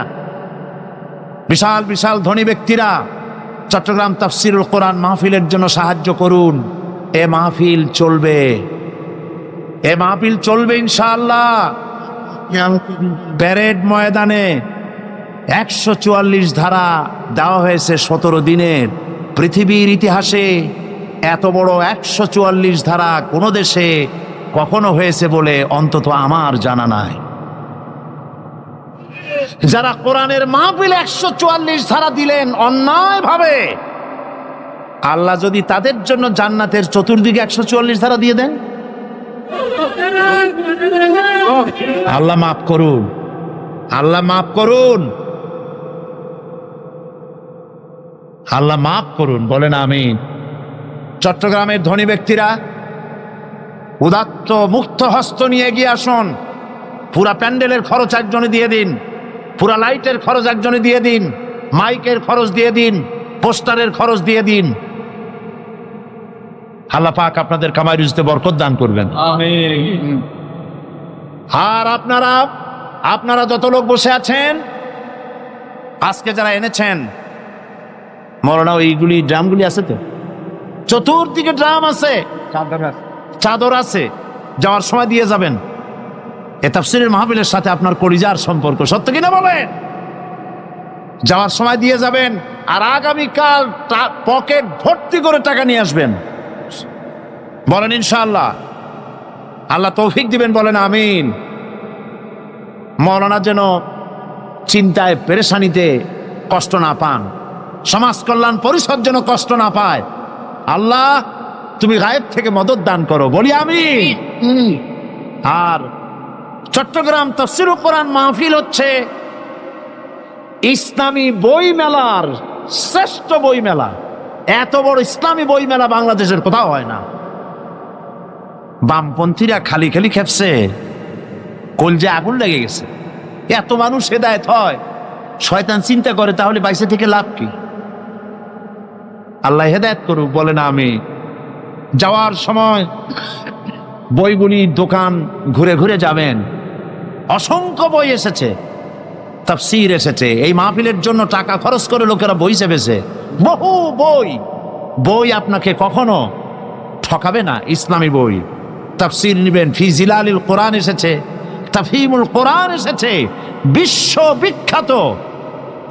বিশাল বিশাল ধনী ব্যক্তিরা চট্টগ্রাম তাফসিরুল কোরআন মাহফিলের জন্য সাহায্য করুন। এ মাহফিল চলবে, এ মাহফিল চলবে ইনশাআল্লাহ। প্যারেড ময়দানে 144 ধারা দেওয়া হয়েছে 17 দিনের। পৃথিবীর ইতিহাসে এত বড় 144 ধারা কোন দেশে কখনো হয়েছে বলে অন্তত আমার জানা নাই। যারা কোরআনের মাহফিলে 144 ধারা দিলেন অন্যায় ভাবে, আল্লাহ যদি তাদের জন্য জান্নাতের চতুর্দিকে 144 ধারা দিয়ে দেন, আল্লাহ মাফ করুন, আল্লাহ মাফ করুন, আল্লাহ মাফ করুন, বলেন আমিন। চট্টগ্রামের ধনী ব্যক্তিরা উদাত্ত মুক্ত হস্ত নিয়ে এগিয়ে আসুন। পুরা প্যান্ডেলের খরচ একজনে দিয়ে দিন, পুরা লাইটের খরচ একজনে দিয়ে দিন, মাইকের খরচ দিয়ে দিন, পোস্টারের খরচ দিয়ে দিন। আল্লাহ পাক আপনাদের কামাই রুজিতে বরকত দান করবেন। আমিন। আর আপনারা যত লোক বসে আছেন, আজকে যারা এনেছেন মৌলানা, ওইগুলি ড্রামগুলি আছে তো, চতুর্দিকে ড্রাম আছে, চাদর আছে, যাওয়ার সময় দিয়ে যাবেন। এ তাফসীরের মাহফিলের সাথে আপনার কলিজার সম্পর্ক, সত্য কিনা বলেন? যাওয়ার সময় দিয়ে যাবেন, আর আগামীকাল পকেট ভর্তি করে টাকা নিয়ে আসবেন। বলেন ইনশাআল্লাহ। আল্লাহ তৌফিক দিবেন, বলেন আমিন। মৌলানা যেন চিন্তায় পেরেশানিতে কষ্ট না পান, সমাজ কল্যাণ পরিষদ যেন কষ্ট না পায়। আল্লাহ তুমি গায়েব থেকে মদত দান করো, বলি আমিন। আর চট্টগ্রাম তাফসীরুল কোরআন মাহফিল হচ্ছে ইসলামী বই মেলার শ্রেষ্ঠ বই মেলা। এত বড় ইসলামী বই মেলা বাংলাদেশের কোথাও হয় না। বামপন্থীরা খালি খালি খেপছে, কলজে আগুন লেগে গেছে। এত মানুষ হেদায়েত হয়, শয়তান চিন্তা করে তাহলে বাইসে থেকে লাভ কি? আল্লাহ হেদায়েত করুক, বলেন আমি। যাওয়ার সময় বইগুলি দোকান ঘুরে ঘুরে যাবেন। অসংখ্য বই এসেছে, তাফসীর এসেছে। এই মাহফিলের জন্য টাকা খরচ করে লোকেরা বই চেপেছে, বহু বই। বই আপনাকে কখনো ঠকাবে না। ইসলামী বই তাফসীর নেবেন, ফি জিলালিল কোরআন এসেছে, তাফহিমুল কোরআন এসেছে, বিশ্ববিখ্যাত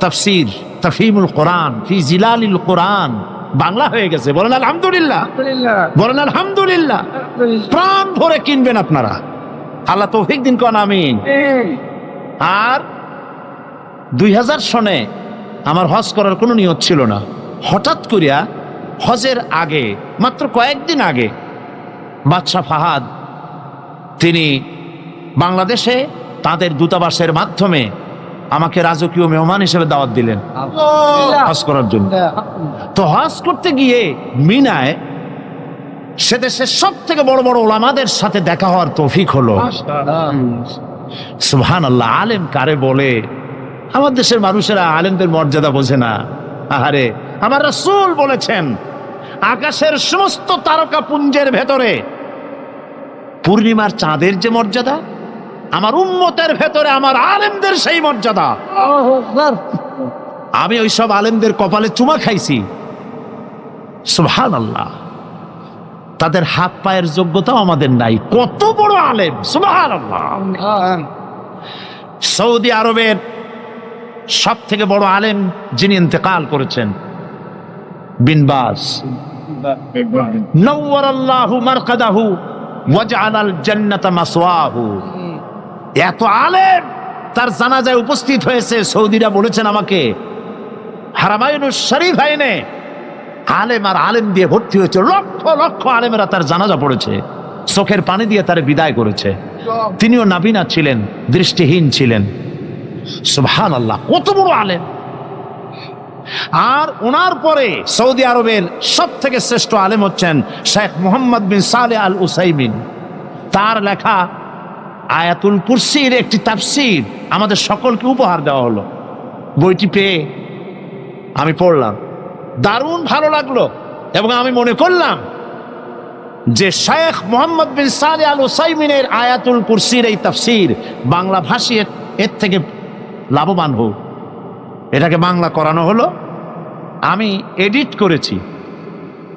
তাফসীর তাফহিমুল কোরআন ফি জিলালিল কোরআন বাংলা হয়ে গেছে। বলেন আলহামদুলিল্লাহ, বলেন আলহামদুলিল্লাহ। প্রাণ ভরে কিনবেন আপনারা, আল্লাহ তৌফিক দিন, কোন আমিন। আর 2000 সনে আমার হজ করার কোনো নিয়ত ছিল না। হঠাৎ করিয়া হজের আগে, মাত্র কয়েকদিন আগে, বাদশাহ ফাহাদ তিনি বাংলাদেশে তাদের দূতাবাসের মাধ্যমে আমাকে রাজকীয় মেহমান হিসেবে দাওয়াত দিলেন হজ করার জন্য। তো হজ করতে গিয়ে মিনায় সে দেশের সব থেকে বড় বড় ওলামাদের সাথে দেখা হওয়ার তৌফিক হলো। সুবহানাল্লাহ। আলেম কারে বলে? আমার দেশের মানুষেরা আলেমদের মর্যাদা বোঝে না। আহারে, আমার রাসূল বলেছেন, আকাশের সমস্ত তারকা পুঞ্জের ভেতরে পূর্ণিমার চাঁদের যে মর্যাদা, আমার উম্মতের ভেতরে আমার আলেমদের সেই মর্যাদা। আমি ওই সব আলেমদের কপালে চুমা খাইছি। সুবহানাল্লাহ। তাদের হাত পায়ের যোগ্যতাও আমাদের নাই। কত বড় আলেম! সুবহানাল্লাহ। সৌদি আরবের সব থেকে বড় আলেম যিনি ইন্তেকাল করেছেন, বিন বাজ, নওয়ারাল্লাহু মারকাদাহু ওয়াজআলাল জান্নাতা মাসওয়াহু। এত আলেম তার জানাজায় উপস্থিত হয়েছে। সৌদিরা বলেছেন আমাকে, হারামাইনুশ শরীফাইনে আলেম আর আলেম দিয়ে ভর্তি হয়েছে, লক্ষ লক্ষ আলেমেরা তার জানাজা পড়েছে, চোখের পানি দিয়ে তার বিদায় করেছে। তিনিও নাবিনা ছিলেন, দৃষ্টিহীন ছিলেন। সুবহানাল্লাহ, কত বড় আলেম। আর ওনার পরে সৌদি আরবের সব থেকে শ্রেষ্ঠ আলেম হচ্ছেন শেখ মুহাম্মদ বিন সালেহ আল উসাইমিন। তার লেখা আয়াতুল কুরসির একটি তাফসীর আমাদের সকলকে উপহার দেওয়া হলো। বইটি পেয়ে আমি পড়লাম, দারুণ ভালো লাগলো, এবং আমি মনে করলাম যে শেখ মুহাম্মদ বিন সালেহ আল উসাইমিনের আয়াতুল কুরসির এই তাফসীর বাংলা ভাষী এর থেকে লাভবান হোক। এটাকে বাংলা করানো হলো, আমি এডিট করেছি,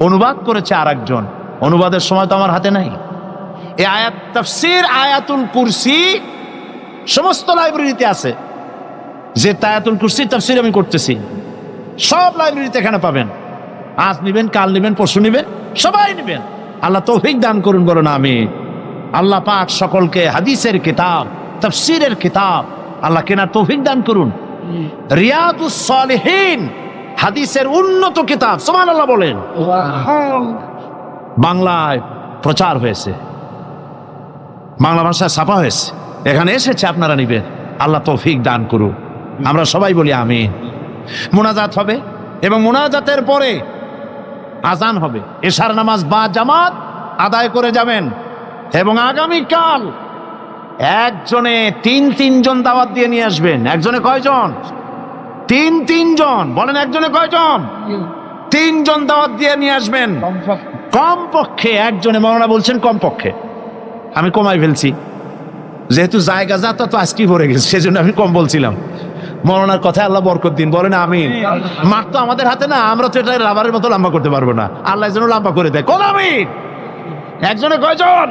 অনুবাদ করেছে আরেকজন। অনুবাদের সময় তো আমার হাতে নাই। এই আয়াত তাফসীর আয়াতুল কুরসি সমস্ত লাইব্রেরিতে আছে। যে আয়াতুল কুরসির তাফসীর আমি করতেছি, সব লাইব্রেরিতে এখানে পাবেন। আজ নিবেন, কাল নিবেন, পরশু নিবেন, সবাই নিবেন। আল্লাহ তৌফিক দান করুন, বলুন আমিন। আল্লাহ পাক সকলকে হাদিসের কিতাব, তাফসীরের কিতাব আল্লাহ কেনার তৌফিক দান করুন। রিয়াদুস সালিহিন হাদিসের উন্নত কিতাব, সুবহানাল্লাহ বলেন, বাংলায় প্রচার হয়েছে, বাংলা ভাষায় ছাপা হয়েছে, এখানে এসেছে, আপনারা নিবেন। আল্লাহ তৌফিক দান করুন, আমরা সবাই বলি আমিন। মুনাজাত হবে এবং মুনাজাতের পরে আজান হবে। এশার নামাজ বা জামাত আদায় করে যাবেন। এবং আগামীকাল একজনে তিন জন দাওয়াত দিয়ে নিয়ে আসবেন। একজনে কয়জন? তিন জন। বলেন একজনে কয়জন? 3 জন দাওয়াত দিয়ে নিয়ে আসবেন কমপক্ষে। একজনে, মৌলানা বলছেন কমপক্ষে, আমি কমাই ফেলছি যেহেতু জায়গা যা তো আজকেই ভরে গেছে, সেজন্য আমি কম বলছিলাম। মৌলানার কথায় আল্লাহ বরকত দিন, বলেন আমিন। মাঠ তো আমাদের হাতে না, আমরা তো এটা রাবারের মতো লম্বা করতে পারবো না, আল্লাহ যেন লম্বা করে দেয়। কোন আমিন। একজনে কয়জন?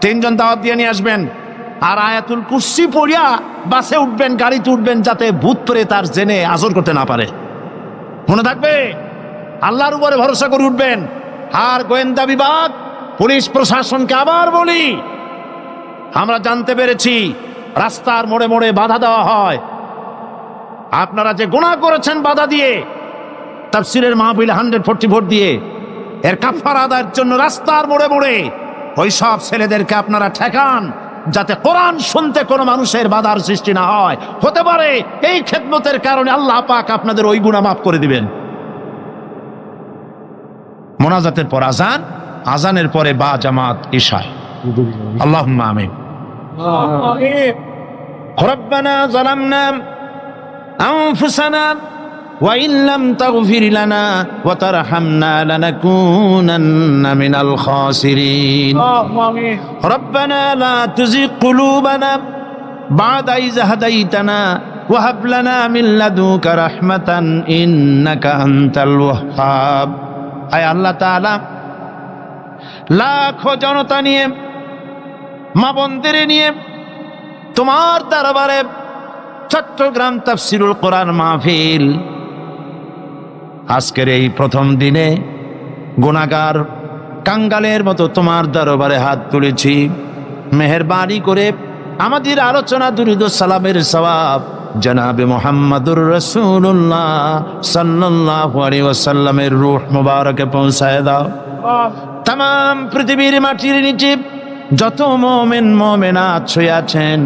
3 জন দাওয়াত দিয়ে নিয়ে আসবেন। আর আয়াতুল কুরসি পড়িয়া বাসে উঠবেন, গাড়িতে উঠবেন, যাতে ভূত প্রেত তার জেনে আজর করতে না পারে। মনে থাকবে, আল্লাহর উপরে ভরসা করে উঠবেন। আর গোয়েন্দা বিভাগ, পুলিশ প্রশাসনকে আবার বলি, আমরা জানতে পেরেছি রাস্তার মোড়ে মোড়ে বাধা দেওয়া হয়। আপনারা যে গুনাহ করেছেন বাধা দিয়ে, তাফসীরের মাহফিলে 140 ভোট দিয়ে, এর কাফারা আদায়ের জন্য রাস্তার মোড়ে মোড়ে ওই সব ছেলেদেরকে আপনারা ঠেকান, যাতে কোরআন শুনতে কোনো মানুষের বাধার সৃষ্টি না হয়। হতে পারে এই খেদমতের কারণে আল্লাহ পাক আপনাদের ওই গুনাহ মাফ করে দিবেন। মোনাজাতের পর আজান, আজানের পরে বা জামাত ইশা। আল্লাহুম্মা আমিন। রব্বানা যালামনা আনফুসানা ওয়া ইন লাম তাগফির লানা ওয়া তারহামনা লানাকুনান্না মিনাল খাসিরিন। রব্বানা লা তুযিগ কুলুবানা বা'দা ইয হাদাইতানা ওয়া হাব লানা মিন লাদুনকা রাহমাতান ইন্নাকা আনতাল ওয়াহ্হাব। আয় আল্লাহ তাআলা, লাখো জনতা নিয়ে, মা বোনদের নিয়ে তোমার দরবারে চট্টগ্রাম তাফসীরুল কোরআন মাহফিল আজকের এই প্রথম দিনে গুনাহগার কাঙ্গালের মতো তোমার দরবারে হাত তুলেছি। মেহেরবানি করে আমাদের আলোচনা দুরূদ ও সালামের সওয়াব জনাবে মুহাম্মদুর রাসূলুল্লাহ সাল্লাল্লাহু আলাইহি ওয়াসাল্লামের রূহ মুবারকে পৌঁছায় দাও। তাম পৃথিবীর মাটির নিচে যত মুমিন মুমিনাত শুয়ে আছেন,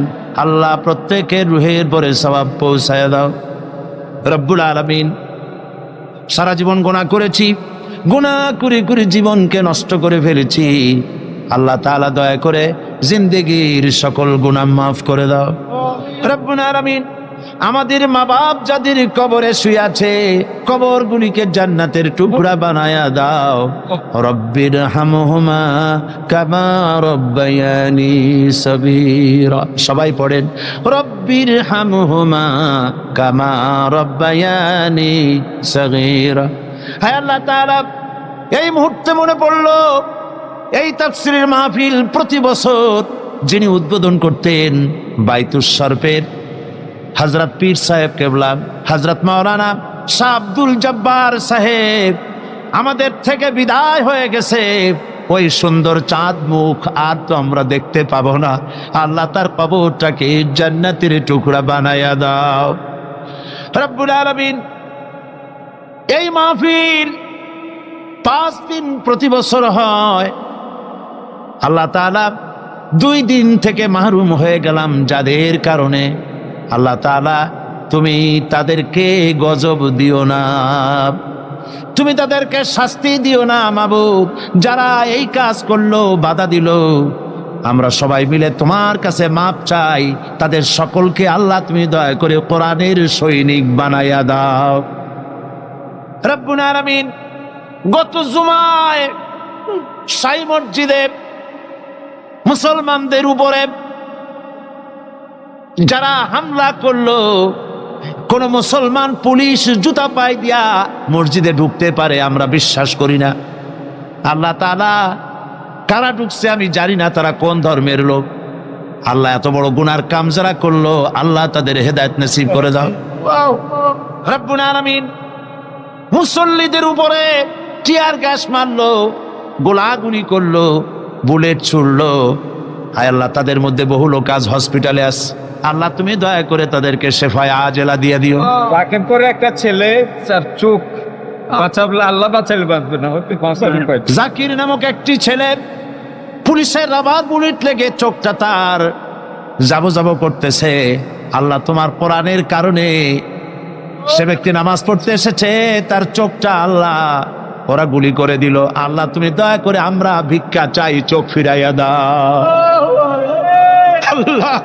আল্লাহ প্রত্যেকের রুহের পরে সওয়াব পৌঁছায় দাও রব্বুল আলামিন। সারা জীবন গুনাহ করেছি, গুনাহ করে করে জীবনকে নষ্ট করে ফেলেছি। আল্লাহ তাআলা দয়া করে জিন্দেগীর সকল গুনাহ মাফ করে দাও রব্বুল আলামিন। আমাদের মা বাপ যাদের কবরে শুয়ে আছে, কবরগুলিকে জান্নাতের টুকরা বানায়া দাও। রব্বির হামহুমা কামা রব্বায়ানি সগীরা। সবাই পড়েন, রব্বির হামহুমা কামা রব্বায়ানি সগীরা। হে আল্লাহ তাআলা, এই মুহূর্তে মনে পড়লো এই তাফসীরের মাহফিল প্রতি বছর যিনি উদ্বোধন করতেন বাইতুস শরফের হযরত পীর সাহেব কেবলা, হযরত মাওলানা শাহ আব্দুল জব্বার সাহেব আমাদের থেকে বিদায় হয়ে গেছে। ওই সুন্দর চাঁদ মুখ আর তো আমরা দেখতে পাবো না। আল্লাহ তার কবরটাকে জান্নাতের টুকরা বানায়া দাও রব্বুল আলামিন। এই মাহফিল 5 দিন প্রতি বছর হয়। আল্লাহ তাআলা 2 দিন থেকে মাহরুম হয়ে গেলাম যাদের কারণে। আল্লাহ তাআলা তুমি তাদেরকে গজব দিও না, তুমি তাদেরকে শাস্তি দিও না মাবুদ। যারা এই কাজ করলো, বাধা দিল, আমরা সবাই মিলে তোমার কাছে মাপ চাই। তাদের সকলকে আল্লাহ তুমি দয়া করে কোরআনের সৈনিক বানাইয়া দাও রব্বুল আলামিন। গত জুমায় শাহী মসজিদে মুসলমানদের উপরে যারা হামলা করলো, কোন মুসলমান পুলিশ জুতা পায়ে দিয়া মসজিদে ঢুকতে পারে আমরা বিশ্বাস করি না। আল্লাহ তাআলা কারা ঢুকছে আমি জানি না, তারা কোন ধর্মের লোক। আল্লাহ এত বড় গুনার কাম যারা করলো, আল্লাহ তাদের হেদায়েত নসিব করে দাও রব্বুল আলামিন। মুসল্লিদের উপরে টিয়ার গ্যাস মারলো, গোলাগুলি করলো, বুলেট ছুড়লো। হায় আল্লাহ, তাদের মধ্যে বহু লোক আজ হসপিটালে আছে। আল্লাহ তুমি দয়া করে তাদেরকে শেফায়ে আজেলা দিয়ে দিও। রাকেব করে একটা ছেলে, তার চোখ বাঁচাবলে আল্লাহ বাঁচাইলে বাঁচবে না। জাকির নামক একটি ছেলে, পুলিশের রাবার বুলেট লেগে চোখটা তার যাবো যাবো করতেছে। আল্লাহ তোমার কোরআনের কারণে সে ব্যক্তি নামাজ পড়তে এসেছে, তার চোখটা আল্লাহ ওরা গুলি করে দিল। আল্লাহ তুমি দয়া করে আমরা ভিক্ষা চাই, চোখ ফিরাইয়া দাও আল্লাহ।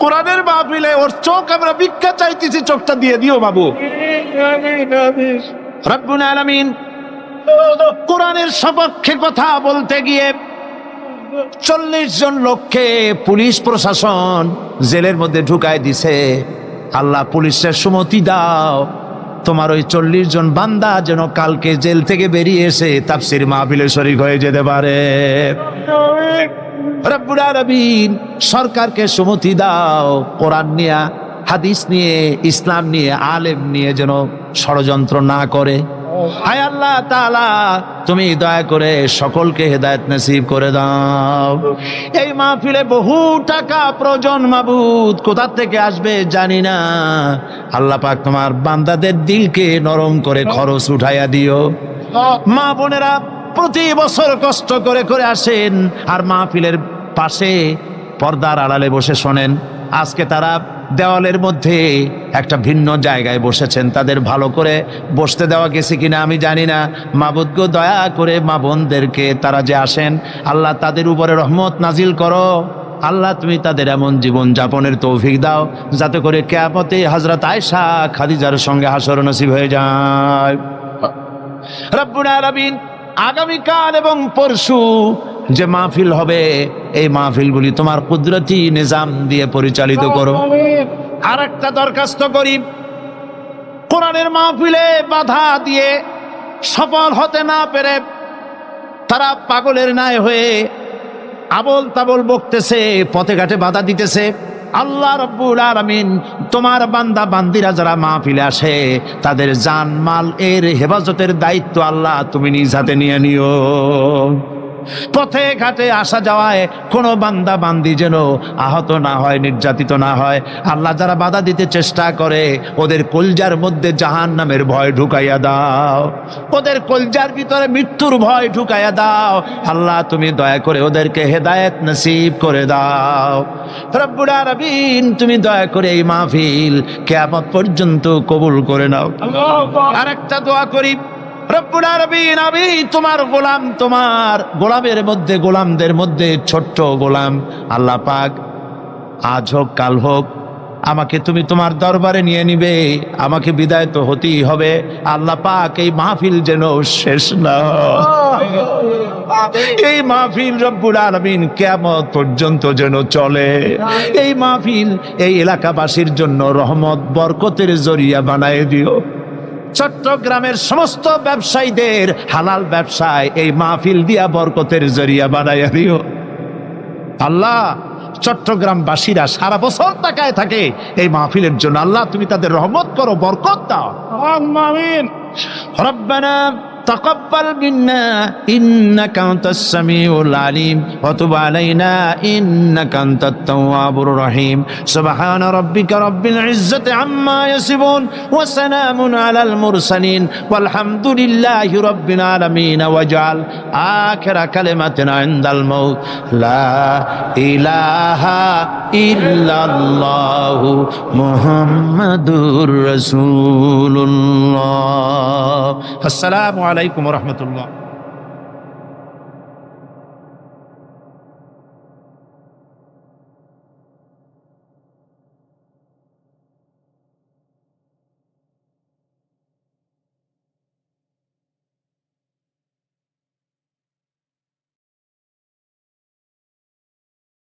কোরআনের মাহফিলে ওর চোখ আমরা ভিক্ষা চাইতেছি, চোখটা দিয়ে দিও বাবু রব্বুল আলামিন। কোরআনের সপক্ষে কথা বলতে গিয়ে 40 জন লোককে পুলিশ প্রশাসন জেলের মধ্যে ঢুকায় দিছে। আল্লাহ পুলিশের সুমতি দাও, তোমার ওই 40 জন বান্দা যেন কালকে জেল থেকে বেরিয়ে এসে তাফসীর মাহফিলে শরীক হয়ে যেতে পারে রব্বুল আলামিন। সরকারকে সুমতি দাও, কোরআন নিয়ে, হাদিস নিয়ে, ইসলাম নিয়ে, আলেম নিয়ে যেন ষড়যন্ত্র না করে। হায় আল্লাহ তাআলা তুমি দয়া করে সকলকে হেদায়েত নসিব করে দাও। এই মাহফিলে বহু টাকা প্রয়োজন মাবুদ, কোথা থেকে আসবে জানি না। আল্লাহ পাক তোমার বান্দাদের দিলকে নরম করে খরচ উঠাইয়া দিও। মা বোনেরা প্রতি বছর কষ্ট করে করে আসেন আর মাহফিলের পাশে পর্দার আড়ালে বসে শোনেন। আজকে তারা দেওয়ালের মধ্যে একটা ভিন্ন জায়গায় বসেছেন, তাদের ভালো করে বসতে দেওয়া গেছে কিনা আমি জানি না। মাবুদ গো দয়া করে মা বোনদেরকে, তারা যে আসেন আল্লাহ তাদের উপরে রহমত নাজিল করো। আল্লাহ তুমি তাদের এমন জীবন যাপনের তৌফিক দাও যাতে করে কিয়ামতে হযরত আয়েশা খাদিজার সঙ্গে হাসর নসিব হয়ে যায় রব্বুল আলামিন। আগামীকাল এবং পরশু যে মাহফিল হবে, এই মাহফিলগুলি তোমার কুদরতি নিজাম দিয়ে পরিচালিত করো। আর একটা দরখাস্ত করি, কোরআনের মাহফিলে বাধা দিয়ে সফল হতে না পেরে তারা পাগলের ন্যায় হয়ে আবল তাবল বকতেছে, পথে ঘাটে বাধা দিতেছে। আল্লাহ রব্বুল আলামিন তোমার বান্দা বান্দিরা যারা মাহফিলে আসে তাদের জান মাল এর হেফাজতের দায়িত্ব আল্লাহ তুমি নিজ হাতে নিয়ে নিও। পথে ঘাটে আসা যাওয়ায় কোনো বান্দা বান্দি যেন আহত না হয়, নির্যাতিত না হয়। আল্লাহ যারা বাধা দিতে চেষ্টা করে ওদের কলজার মধ্যে জাহান্নামের ভয় ঢুকাইয়া দাও, ওদের কলজার ভিতরে মৃত্যুর ভয় ঢুকাইয়া দাও। আল্লাহ তুমি দয়া করে ওদেরকে হেদায়েত নসিব করে দাও রব্বুল আলামিন। তুমি দয়া করে এই মাহফিল কিয়ামত পর্যন্ত কবুল করে নাও। আরেকটা দোয়া করি, রব্বুল আলামিন আমি তোমার গোলাম, তোমার গোলামের মধ্যে, গোলামদের মধ্যে ছোট্ট গোলাম। আল্লাহ পাক আজ হোক কাল হোক আমাকে তুমি তোমার দরবারে নিয়ে নিবে, আমাকে বিদায় তো হতেই হবে। আল্লাহ পাক এই মাহফিল যেন শেষ না হয়, এই মাহফিল রব্বুল আলামিন কিয়ামত পর্যন্ত যেন চলে। এই মাহফিল এই এলাকাবাসীর জন্য রহমত বরকতের জরিয়া বানায় দিও। চট্টগ্রামের সমস্ত ব্যবসায়ীদের হালাল ব্যবসায় এই মাহফিল দিয়া বরকতের জরিয়া বানাইয়া দিও। আল্লাহ চট্টগ্রামবাসীরা সারা বছর তাকায় থাকে এই মাহফিলের জন্য। আল্লাহ তুমি তাদের রহমত করো, বরকত দাও। আমিন। রব্বানা تقبل منا إنك أنت السميع العليم وتب علينا إنك أنت التواب الرحيم سبحان ربك رب العزة عما يصفون وسلام على المرسلين والحمد لله رب العالمين واجعل آخر كلمة عند الموت لا إله إلا الله محمد رسول الله। السلام عليكم ورحمة الله।